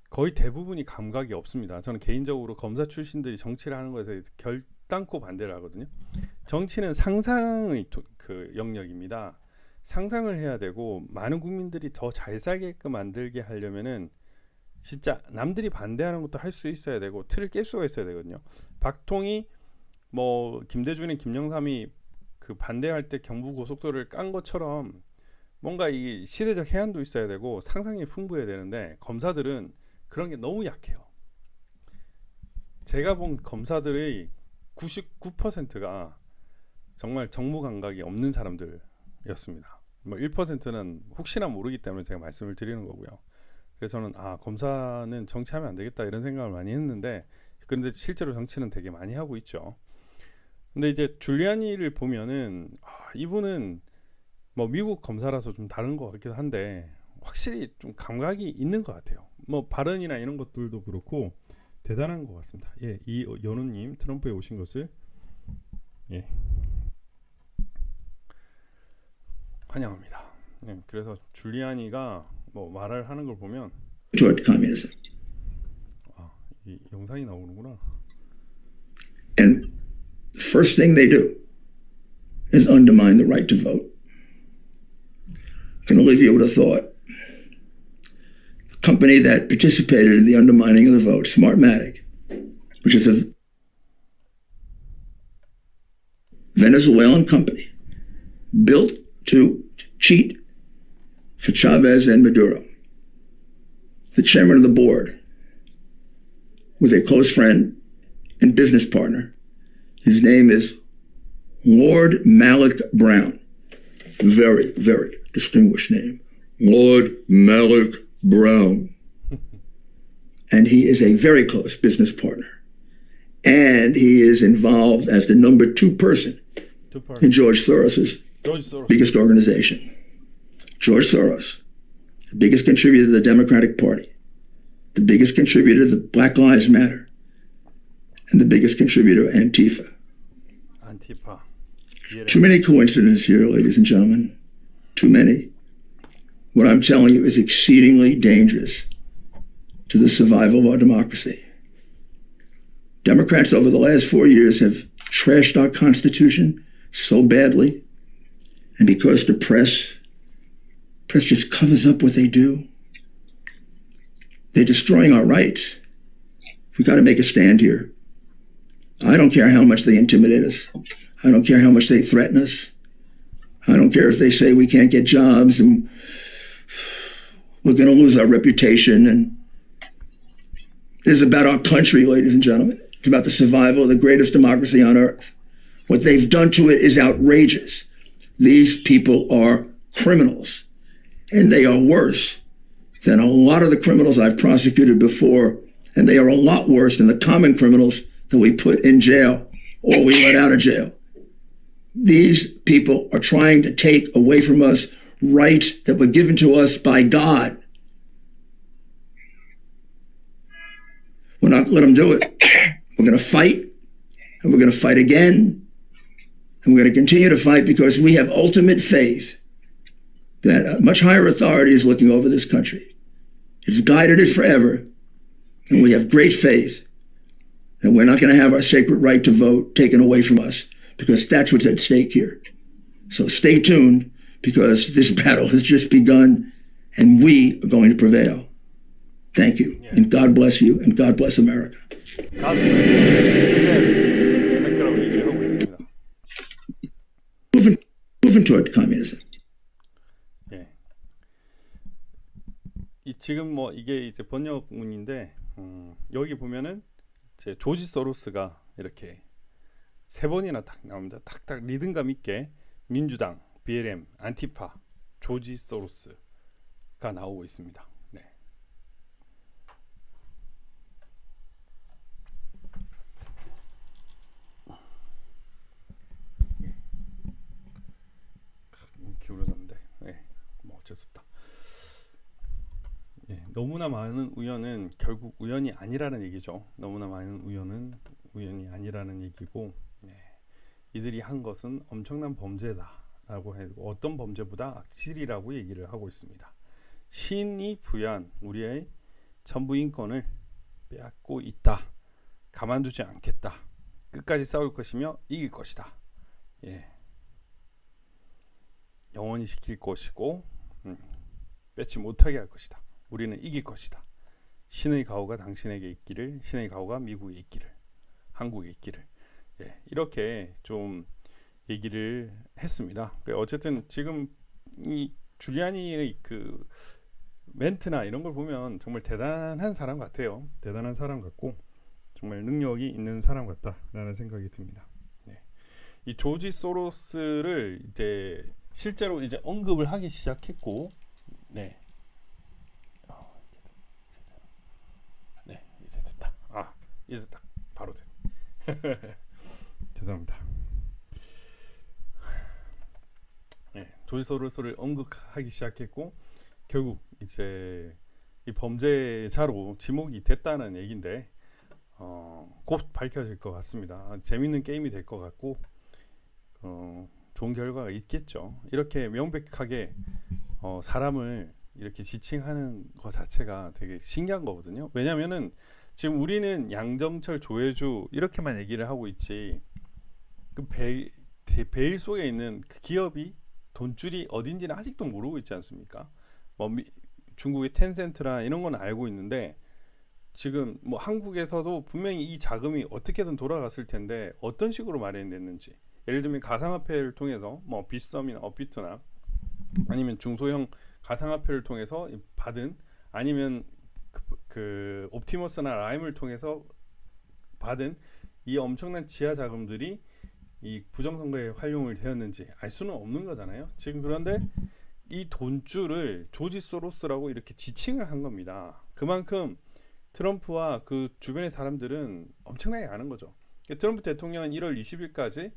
거의 대부분이 감각이 없습니다. 저는 개인적으로 검사 출신들이 정치를 하는 것에 대해서 결단코 반대를 하거든요. 정치는 상상의 그 영역입니다. 상상을 해야 되고 많은 국민들이 더 잘 살게끔 만들게 하려면은 진짜 남들이 반대하는 것도 할 수 있어야 되고 틀을 깰 수가 있어야 되거든요. 박통이 뭐 김대중이 김영삼이 그 반대할 때 경부 고속도로를 깐 것처럼 뭔가 이 시대적 해안도 있어야 되고 상상력이 풍부해야 되는데 검사들은 그런 게 너무 약해요. 제가 본 검사들의 99%가 정말 정무 감각이 없는 사람들이었습니다. 뭐 1%는 혹시나 모르기 때문에 제가 말씀을 드리는 거고요. 그래서 저는 검사는 정치하면 안 되겠다 이런 생각을 많이 했는데 그런데 실제로 정치는 되게 많이 하고 있죠. 근데 이제 줄리아니를 보면은 이분은 뭐 미국 검사라서 좀 다른 것 같기도 한데 확실히 좀 감각이 있는 것 같아요. 뭐 발언이나 이런 것들도 그렇고 대단한 것 같습니다. 예, 이 연우님 트럼프에 오신 것을 예, 환영합니다. 예, 그래서 줄리아니가 뭐 말을 하는 걸 보면 toward communism. 이 영상이 나오는구나. And the first thing they do is undermine the right to vote. Can leave you with a thought. A company that participated in the undermining of the vote, Smartmatic, which is a Venezuelan company built to cheat for Chavez and Maduro. The chairman of the board was a close friend and business partner. His name is Lord Malik Brown. Very, very distinguished name. Lord Malik Brown. And he is a very close business partner. And he is involved as the number 2 person in George Soros's biggest organization. George Soros, the biggest contributor to the Democratic Party, the biggest contributor to Black Lives Matter, and the biggest contributor to Antifa. 안티파. Too many coincidences here, ladies and gentlemen. Too many. What I'm telling you is exceedingly dangerous to the survival of our democracy. Democrats over the last 4 years have trashed our Constitution so badly, and because the press just covers up what they do, they're destroying our rights. We got to make a stand here. I don't care how much they intimidate us. I don't care how much they threaten us. I don't care if they say we can't get jobs and we're going to lose our reputation. And this is about our country, ladies and gentlemen. It's about the survival of the greatest democracy on earth. What they've done to it is outrageous. These people are criminals, and they are worse than a lot of the criminals I've prosecuted before, and they are a lot worse than the common criminals that we put in jail or we let out of jail. These people are trying to take away from us rights that were given to us by God. We're not going to let them do it. We're going to fight, and we're going to fight again, and we're going to continue to fight because we have ultimate faith that a much higher authority is looking over this country. It's guided it forever, and we have great faith that we're not going to have our sacred right to vote taken away from us, because that's what's at stake here. So stay tuned, because this battle has just begun, and we are going to prevail. Thank you, and God bless you, and God bless America. 할 거라고 얘기를 하고 있습니다. Moving toward communism. 예. 이 지금 뭐 이게 이제 번역문인데 여기 보면은 이제 조지 소로스가 이렇게 3번이나 딱 나옵니다. 탁탁 리듬감 있게 민주당, BLM, 안티파, 조지 소로스가 나오고 있습니다. 네. 기울어졌는데, 네, 뭐 어쩔 수 없다. 예, 너무나 많은 우연은 결국 우연이 아니라는 얘기죠. 너무나 많은 우연은 우연이 아니라는 얘기고, 네, 이들이 한 것은 엄청난 범죄다라고 해도 어떤 범죄보다 악질이라고 얘기를 하고 있습니다. 신이 부여한 우리의 전부 인권을 빼앗고 있다. 가만두지 않겠다. 끝까지 싸울 것이며 이길 것이다. 예. 영원히 지킬 것이고 뺏지 못하게 할 것이다. 우리는 이길 것이다. 신의 가호가 당신에게 있기를, 신의 가호가 미국에 있기를, 한국에 있기를. 예, 이렇게 좀 얘기를 했습니다. 어쨌든 지금 이 줄리아니의 그 멘트나 이런 걸 보면 정말 대단한 사람 같아요. 대단한 사람 같고 정말 능력이 있는 사람 같다라는 생각이 듭니다. 네. 이 조지 소로스를 이제 실제로 이제 언급을 하기 시작했고, 네, 네, 이제 됐다. 아, 이제 딱 바로 됐. 죄송합니다. 네, 조지 소로스를 언급하기 시작했고, 결국 이제 이 범죄자로 지목이 됐다는 얘긴데, 곧 밝혀질 것 같습니다. 재밌는 게임이 될 것 같고, 좋은 결과가 있겠죠. 이렇게 명백하게 사람을 이렇게 지칭하는 것 자체가 되게 신기한 거거든요. 왜냐면은 지금 우리는 양정철, 조혜주 이렇게만 얘기를 하고 있지, 그 베일 속에 있는 그 기업이 돈줄이 어딘지는 아직도 모르고 있지 않습니까? 뭐 중국의 텐센트라 이런 건 알고 있는데, 지금 뭐 한국에서도 분명히 이 자금이 어떻게든 돌아갔을 텐데 어떤 식으로 마련됐는지, 예를 들면 가상화폐를 통해서 뭐 빗썸이나 업비트나 아니면 중소형 가상화폐를 통해서 받은, 아니면 그 옵티머스나 라임을 통해서 받은 이 엄청난 지하 자금들이 이 부정선거에 활용을 되었는지 알 수는 없는 거잖아요. 지금 그런데 이 돈줄을 조지 소로스라고 이렇게 지칭을 한 겁니다. 그만큼 트럼프와 그 주변의 사람들은 엄청나게 아는 거죠. 트럼프 대통령은 1월 20일까지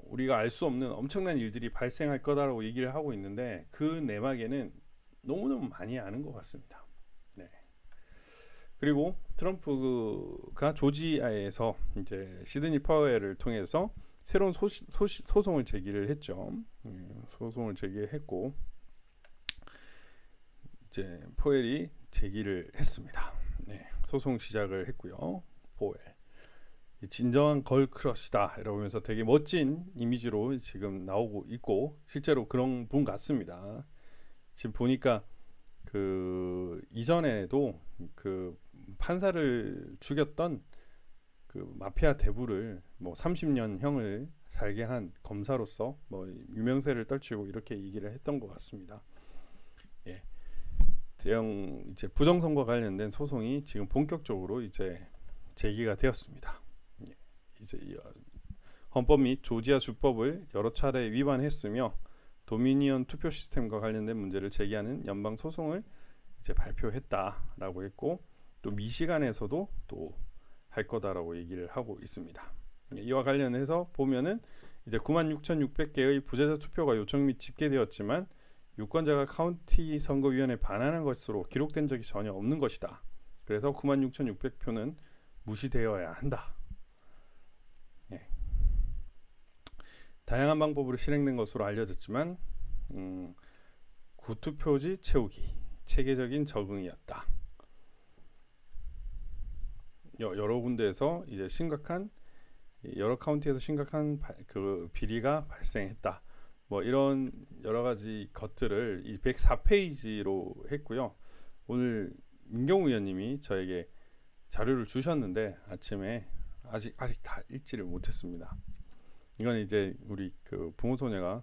우리가 알 수 없는 엄청난 일들이 발생할 거다라고 얘기를 하고 있는데, 그 내막에는 너무너무 많이 아는 것 같습니다. 네. 그리고 트럼프가 조지아에서 이제 시드니 파웰을 통해서 새로운 소송을 제기를 했죠. 소송을 제기했고, 이제 포웰이 제기를 했습니다. 네, 소송 시작을 했고요. 포웰, 진정한 걸크러시다 이러면서 되게 멋진 이미지로 지금 나오고 있고, 실제로 그런 분 같습니다. 지금 보니까 그 이전에도 그 판사를 죽였던 그 마피아 대부를 뭐 30년형을 살게 한 검사로서 뭐 유명세를 떨치고 이렇게 얘기를 했던 것 같습니다. 예. 대형 이제 부정선거 관련된 소송이 지금 본격적으로 이제 제기가 되었습니다. 예. 이제 헌법 및 조지아 주법을 여러 차례 위반했으며 도미니언 투표 시스템과 관련된 문제를 제기하는 연방 소송을 이제 발표했다라고 했고, 또 미시간에서도 또 할 거다라고 얘기를 하고 있습니다. 이와 관련해서 보면은 이제 96,600개의 부재자 투표가 요청 및 집계되었지만 유권자가 카운티 선거위원회에 반환한 것으로 기록된 적이 전혀 없는 것이다. 그래서 96,600표는 무시되어야 한다. 예. 다양한 방법으로 실행된 것으로 알려졌지만 구투표지 채우기, 체계적인 적응이었다. 여러 군데에서 이제 여러 카운티에서 심각한 그 비리가 발생했다. 뭐 이런 여러 가지 것들을 이 104페이지로 했고요. 오늘 민경우 의원님이 저에게 자료를 주셨는데 아침에 아직 다 읽지를 못했습니다. 이건 이제 우리 그 부모소녀가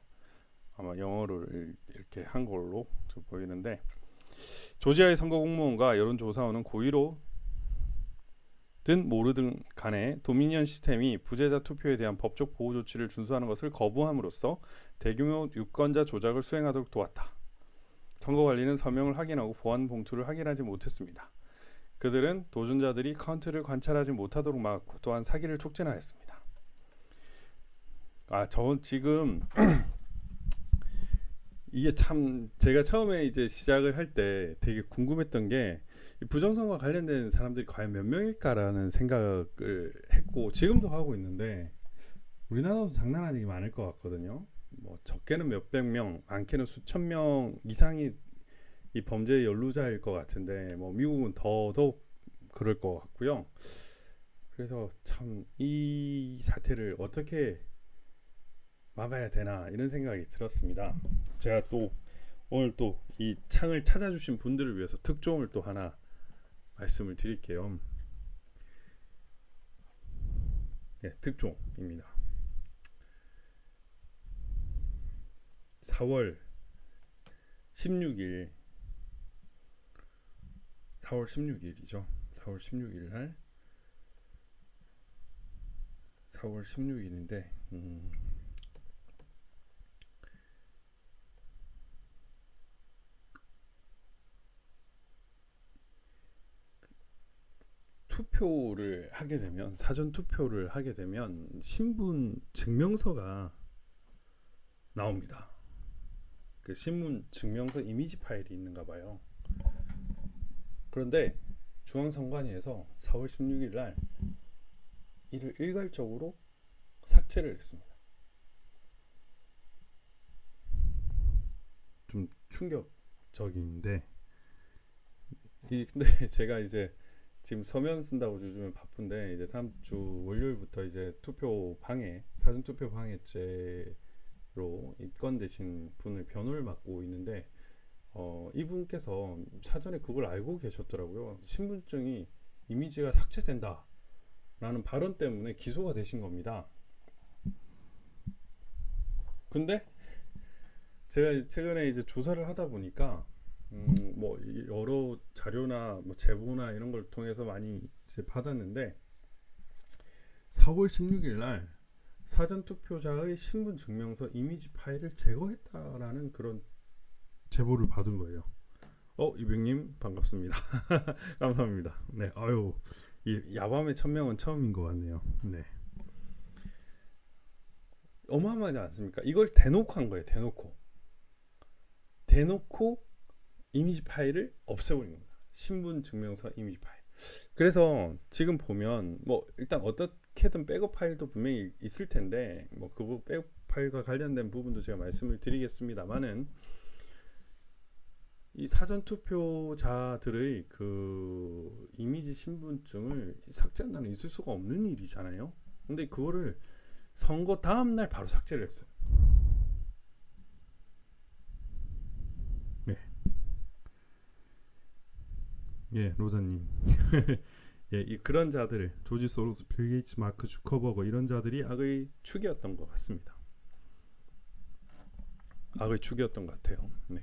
아마 영어를 이렇게 한 걸로 보이는데, 조지아의 선거 공무원과 여론조사원은 고의로 든 모르든 간에 도미니언 시스템이 부재자 투표에 대한 법적 보호 조치를 준수하는 것을 거부함으로써 대규모 유권자 조작을 수행하도록 도왔다. 선거관리는 서명을 확인하고 보안 봉투를 확인하지 못했습니다. 그들은 도전자들이 카운트를 관찰하지 못하도록 막았고 또한 사기를 촉진하였습니다. 저 지금 이게 참 제가 처음에 이제 시작을 할 때 되게 궁금했던 게 부정선거와 관련된 사람들이 과연 몇 명일까라는 생각을 했고 지금도 하고 있는데 우리나라도 장난 아니게 많을 것 같거든요. 뭐 적게는 몇백 명, 많게는 수천 명 이상이 이 범죄의 연루자일 것 같은데 뭐 미국은 더더욱 그럴 것 같고요. 그래서 참 이 사태를 어떻게 막아야 되나 이런 생각이 들었습니다. 제가 또 오늘 또 이 창을 찾아주신 분들을 위해서 특종을 또 하나 말씀을 드릴게요. 네, 특종입니다. 4월 16일 4월 16일이죠. 4월 16일 날 4월 16일인데 투표를 하게 되면 사전 투표를 하게 되면 신분 증명서가 나옵니다. 그 신분 증명서 이미지 파일이 있는가 봐요. 그런데 중앙선관위에서 4월 16일 날 이를 일괄적으로 삭제를 했습니다. 좀 충격적인데 근데 제가 이제 지금 서면 쓴다고 요즘에 바쁜데 이제 다음 주 월요일부터 이제 투표 방해 사전 투표 방해죄로 입건되신 분을 변호를 맡고 있는데 이분께서 사전에 그걸 알고 계셨더라고요. 신분증이 이미지가 삭제된다 라는 발언 때문에 기소가 되신 겁니다. 근데 제가 최근에 이제 조사를 하다 보니까 뭐 여러 자료나 뭐 제보나 이런 걸 통해서 많이 이제 받았는데 4월 16일 날 사전 투표자의 신분 증명서 이미지 파일을 제거했다라는 그런 제보를 받은 거예요. 이백님 반갑습니다. 감사합니다. 네, 아유 이 야밤의 1000명은 처음인 것 같네요. 네, 어마어마하지 않습니까? 이걸 대놓고 한 거예요. 대놓고 이미지 파일을 없애버린 겁니다. 신분 증명서 이미지 파일. 그래서 지금 보면 뭐 일단 어떻게든 백업 파일도 분명히 있을 텐데 뭐 그 백업 파일과 관련된 부분도 제가 말씀을 드리겠습니다만은 이 사전 투표자들의 그 이미지 신분증을 삭제한다는 있을 수가 없는 일이잖아요. 근데 그거를 선거 다음 날 바로 삭제를 했어요. 네. 예, 로자님. 예, 그런 자들, 조지 소로스, 빌 게이츠, 마크 주커버거 이런 자들이 악의 축이었던 것 같습니다. 악의 축이었던 것 같아요. 네.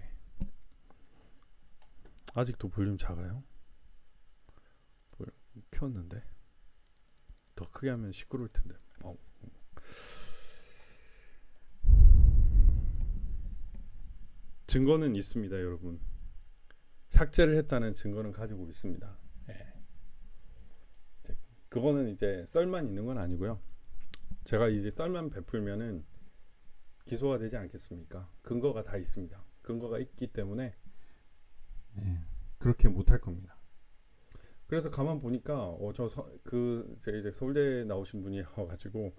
아직도 볼륨 작아요? 볼륨 켰는데 더 크게 하면 시끄러울 텐데. 증거는 있습니다, 여러분. 삭제를 했다는 증거는 가지고 있습니다. 예. 그거는 이제 썰만 있는 건 아니고요. 제가 이제 썰만 베풀면은 기소가 되지 않겠습니까? 근거가 다 있습니다. 근거가 있기 때문에 그렇게 못할 겁니다. 그래서 가만 보니까 제가 이제 서울대 나오신 분이 와가지고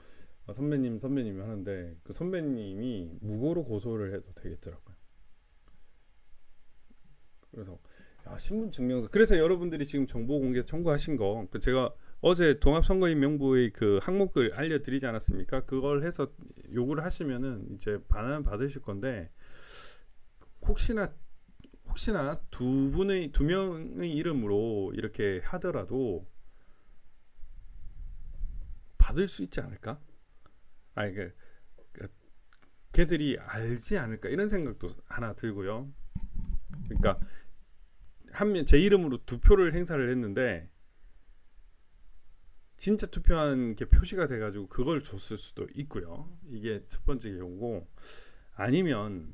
선배님 하는데 그 선배님이 무고로 고소를 해도 되겠더라고요. 그래서 신분증명서. 그래서 여러분들이 지금 정보 공개 청구하신 거 제가 어제 종합선거인 명부의 그 항목을 알려드리지 않았습니까? 그걸 해서 요구를 하시면은 이제 반환 받으실 건데 혹시나 두 명의 이름으로 이렇게 하더라도 받을 수 있지 않을까? 걔들이 알지 않을까 이런 생각도 하나 들고요. 그러니까 제 이름으로 2표를 행사를 했는데 진짜 투표한 게 표시가 돼가지고 그걸 줬을 수도 있고요. 이게 첫 번째 경우고, 아니면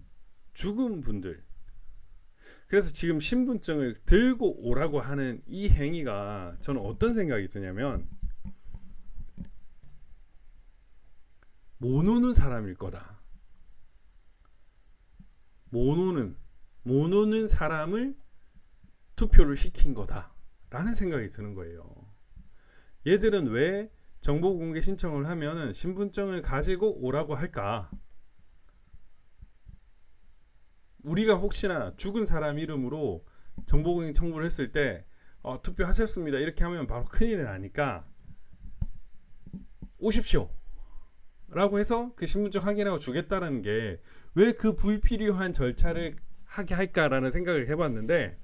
죽은 분들. 그래서 지금 신분증을 들고 오라고 하는 이 행위가 저는 어떤 생각이 드냐면, 못 오는 사람일 거다. 못 오는 사람을 투표를 시킨 거다 라는 생각이 드는 거예요. 얘들은 왜 정보 공개 신청을 하면은 신분증을 가지고 오라고 할까? 우리가 혹시나 죽은 사람 이름으로 정보 공개 청구를 했을 때 투표하셨습니다 이렇게 하면 바로 큰일이 나니까 오십시오 라고 해서 그 신분증 확인하고 주겠다는 게 왜 그 불필요한 절차를 하게 할까라는 생각을 해봤는데,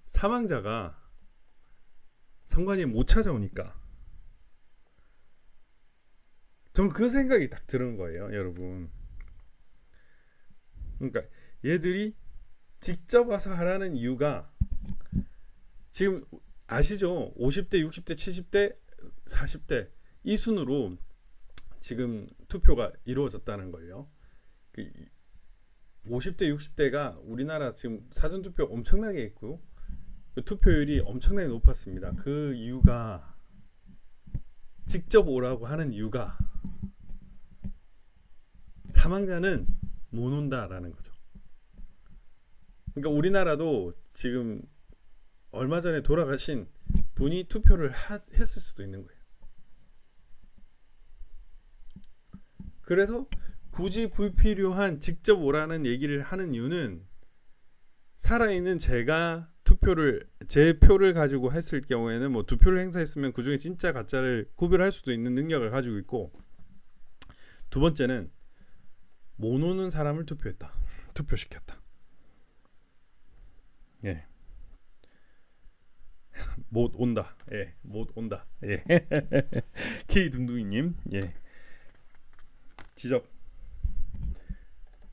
사망자가 선관위에 못 찾아오니까 전 그 생각이 딱 드는 거예요, 여러분. 그러니까 얘들이 직접 와서 하라는 이유가, 지금 아시죠? 50대, 60대, 70대, 40대 이 순으로 지금 투표가 이루어졌다는 걸요. 50대, 60대가 우리나라 지금 사전투표 엄청나게 했고 투표율이 엄청나게 높았습니다. 그 이유가, 직접 오라고 하는 이유가, 사망자는 못 온다라는 거죠. 그러니까 우리나라도 지금 얼마 전에 돌아가신 분이 투표를 했을 수도 있는 거예요. 그래서 굳이 불필요한 직접 오라는 얘기를 하는 이유는, 살아있는 제가 제 표를 가지고 했을 경우에는 뭐 2표를 행사했으면 그 중에 진짜 가짜를 구별할 수도 있는 능력을 가지고 있고, 두 번째는 못 오는 사람을 투표시켰다. 예. 못 온다. 예. 못 온다. 예. K둥둥이님. 예. 지적.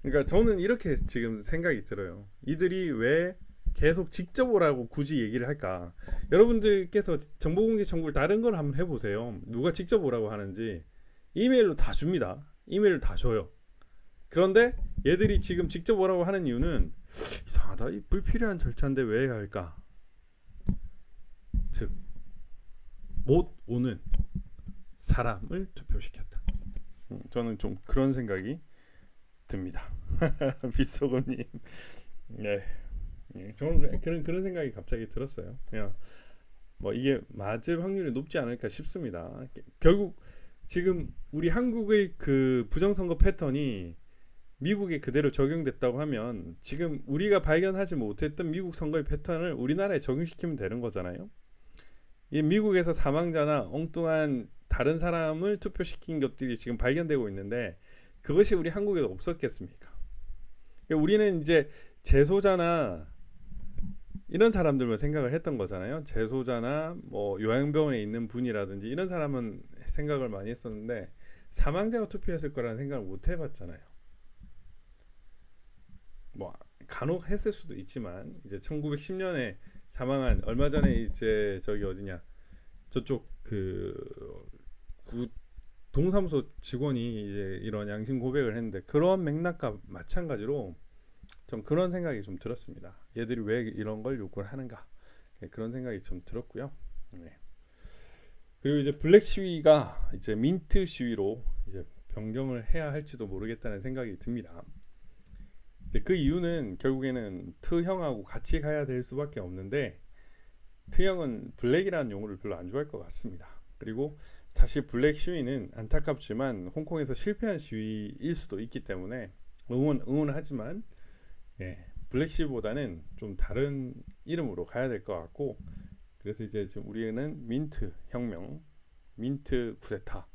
그러니까 저는 이렇게 지금 생각이 들어요. 이들이 왜 계속 직접 오라고 굳이 얘기를 할까? 여러분들께서 정보공개 청구를 다른 걸 한번 해보세요. 누가 직접 오라고 하는지 이메일로 다 줍니다. 이메일로 다 줘요. 그런데 얘들이 지금 직접 오라고 하는 이유는, 이상하다, 이 불필요한 절차인데 왜 해야 할까? 즉, 못 오는 사람을 투표시켰다. 저는 좀 그런 생각이 듭니다. 빗소금님. 네. 저는 그런 생각이 갑자기 들었어요. 그냥 뭐 이게 맞을 확률이 높지 않을까 싶습니다. 결국 지금 우리 한국의 그 부정선거 패턴이 미국에 그대로 적용됐다고 하면, 지금 우리가 발견하지 못했던 미국 선거의 패턴을 우리나라에 적용시키면 되는 거잖아요. 이 미국에서 사망자나 엉뚱한 다른 사람을 투표시킨 것들이 지금 발견되고 있는데, 그것이 우리 한국에도 없었겠습니까? 그러니까 우리는 이제 재소자나 이런 사람들만 생각을 했던 거잖아요. 재소자나 뭐 요양병원에 있는 분이라든지 이런 사람은 생각을 많이 했었는데, 사망자가 투표했을 거라는 생각을 못 해봤잖아요. 뭐 간혹 했을 수도 있지만, 이제 1910년에 사망한, 얼마 전에 이제 저기 어디냐, 저쪽 그 동사무소 직원이 이제 이런 양심 고백을 했는데, 그런 맥락과 마찬가지로 좀 그런 생각이 좀 들었습니다. 얘들이 왜 이런 걸 요구를 하는가, 그런 생각이 좀 들었고요. 네. 그리고 이제 블랙 시위가 이제 민트 시위로 이제 변경을 해야 할지도 모르겠다는 생각이 듭니다. 이제 그 이유는 결국에는 트형하고 같이 가야 될 수밖에 없는데, 트형은 블랙이라는 용어를 별로 안 좋아할 것 같습니다. 그리고 사실 블랙 시위는 안타깝지만 홍콩에서 실패한 시위일 수도 있기 때문에 응원하지만, 예, 블랙 시위보다는 좀 다른 이름으로 가야 될 것 같고, 그래서 이제 지금 우리는 민트 혁명, 민트 쿠데타,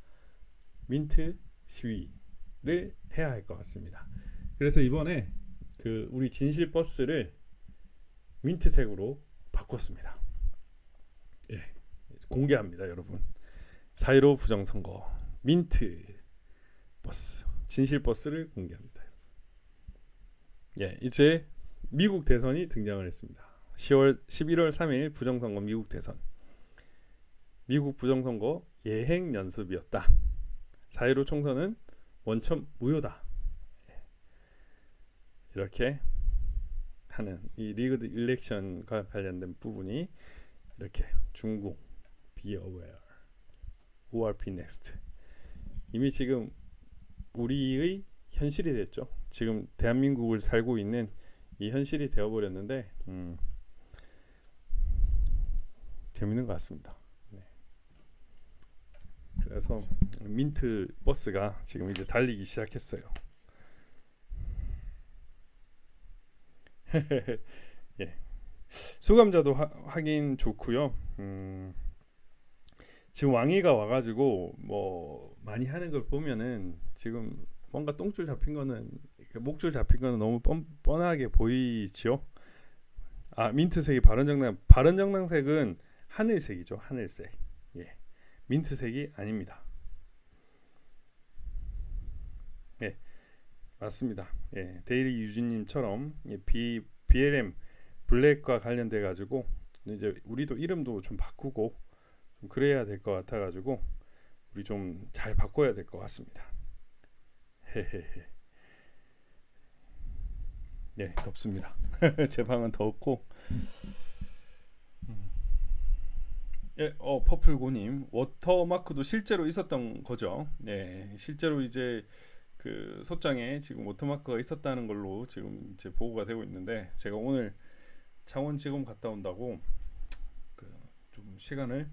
민트 시위를 해야 할 것 같습니다. 그래서 이번에 그 우리 진실 버스를 민트색으로 바꿨습니다. 예, 공개합니다, 여러분. 4.15 부정선거 민트 버스, 진실 버스를 공개합니다. 예, 이제 미국 대선이 등장을 했습니다. 11월 3일 부정선거 미국 대선. 미국 부정선거 예행 연습이었다. 4.15 총선은 원천 무효다. 이렇게 하는 이 리그드 일렉션과 관련된 부분이 이렇게 중국 be aware ORP next 이미 지금 우리의 현실이 됐죠. 지금 대한민국을 살고 있는 이 현실이 되어버렸는데 재밌는 것 같습니다. 네. 그래서 민트 버스가 지금 이제 달리기 시작했어요. 예. 수감자도 하긴 좋고요. 지금 왕이가 와가지고 뭐 많이 하는 걸 보면은 지금 뭔가 똥줄 잡힌 거는 목줄 잡힌 거는 너무 뻔하게 보이죠. 아 민트색이 바른정당색은 하늘색이죠. 하늘색. 예. 민트색이 아닙니다. 예. 맞습니다. 예. 데일리 유진님처럼 예, BLM 블랙과 관련돼 가지고 이제 우리도 이름도 좀 바꾸고 좀 그래야 될 것 같아 가지고 우리 좀 잘 바꿔야 될 것 같습니다. 헤헤헤. 예, 덥습니다. 제 방은 덥고. 예, 퍼플고님 워터마크도 실제로 있었던 거죠. 네, 실제로 이제 그 소장에 지금 워터마크가 있었다는 걸로 지금 이제 보고가 되고 있는데 제가 오늘 창원지검 갔다 온다고 좀 시간을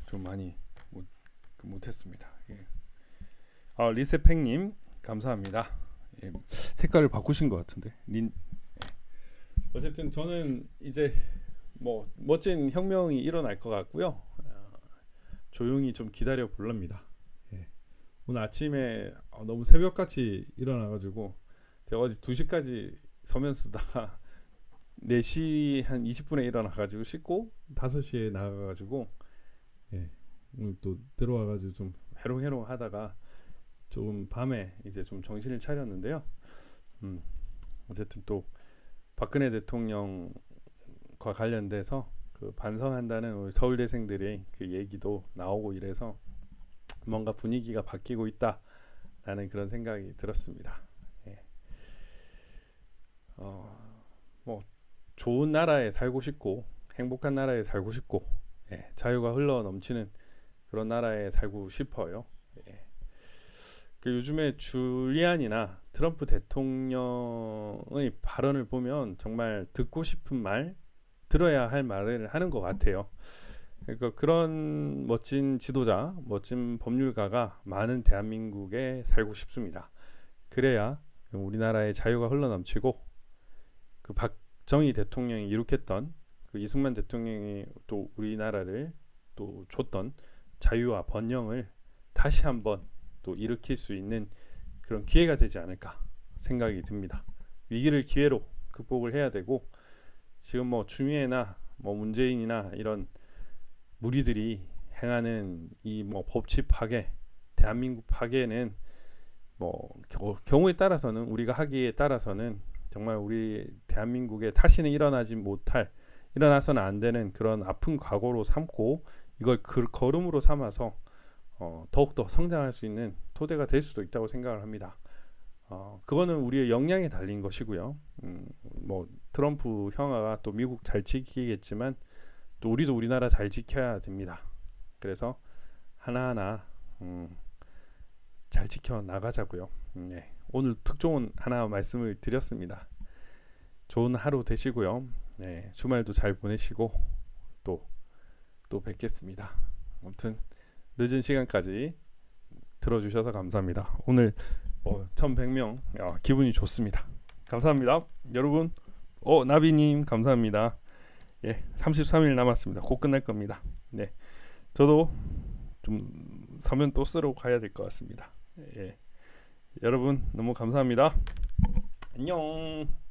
좀 많이 못했습니다. 예. 리세팽님 감사합니다. 예, 색깔을 바꾸신 것 같은데 예. 어쨌든 저는 이제 뭐 멋진 혁명이 일어날 것 같고요. 조용히 좀 기다려 볼랍니다. 예. 오늘 아침에 너무 새벽같이 일어나가지고 제가 어제 2시까지 서면 쓰다가 4시 한 20분에 일어나가지고 씻고 5시에 나가가지고 예. 오늘 또 들어와가지고 좀 해롱해롱 하다가 조금 밤에 이제 좀 정신을 차렸는데요. 어쨌든 또 박근혜 대통령과 관련돼서 그 반성한다는 우리 서울대생들의 그 얘기도 나오고 이래서 뭔가 분위기가 바뀌고 있다라는 그런 생각이 들었습니다. 예. 뭐 좋은 나라에 살고 싶고 행복한 나라에 살고 싶고 예. 자유가 흘러 넘치는 그런 나라에 살고 싶어요. 예. 요즘에 줄리안이나 트럼프 대통령의 발언을 보면 정말 듣고 싶은 말, 들어야 할 말을 하는 것 같아요. 그러니까 그런 멋진 지도자, 멋진 법률가가 많은 대한민국에 살고 싶습니다. 그래야 우리나라의 자유가 흘러넘치고 그 박정희 대통령이 이룩했던 그 이승만 대통령이 또 우리나라를 또 줬던 자유와 번영을 다시 한번 또 일으킬 수 있는 그런 기회가 되지 않을까 생각이 듭니다. 위기를 기회로 극복을 해야 되고 지금 뭐 추미애나 뭐 문재인이나 이런 무리들이 행하는 이 뭐 법치 파괴, 대한민국 파괴는 뭐 경우에 따라서는 우리가 하기에 따라서는 정말 우리 대한민국에 다시는 일어나서는 안 되는 그런 아픈 과거로 삼고 이걸 걸음으로 삼아서 더욱더 성장할 수 있는 토대가 될 수도 있다고 생각을 합니다. 그거는 우리의 역량에 달린 것이고요. 뭐 트럼프 형아가 또 미국 잘 지키겠지만 또 우리도 우리나라 잘 지켜야 됩니다. 그래서 하나하나 잘 지켜 나가자고요. 네. 오늘 특종은 하나 말씀을 드렸습니다. 좋은 하루 되시고요. 네. 주말도 잘 보내시고 또 뵙겠습니다. 아무튼 늦은 시간까지 들어주셔서 감사합니다. 오늘 1100명 기분이 좋습니다. 감사합니다. 여러분 나비님 감사합니다. 예, 33일 남았습니다. 곧 끝날 겁니다. 네, 저도 좀 서면 또 쓰러 가야 될 것 같습니다. 예, 여러분 너무 감사합니다. 안녕.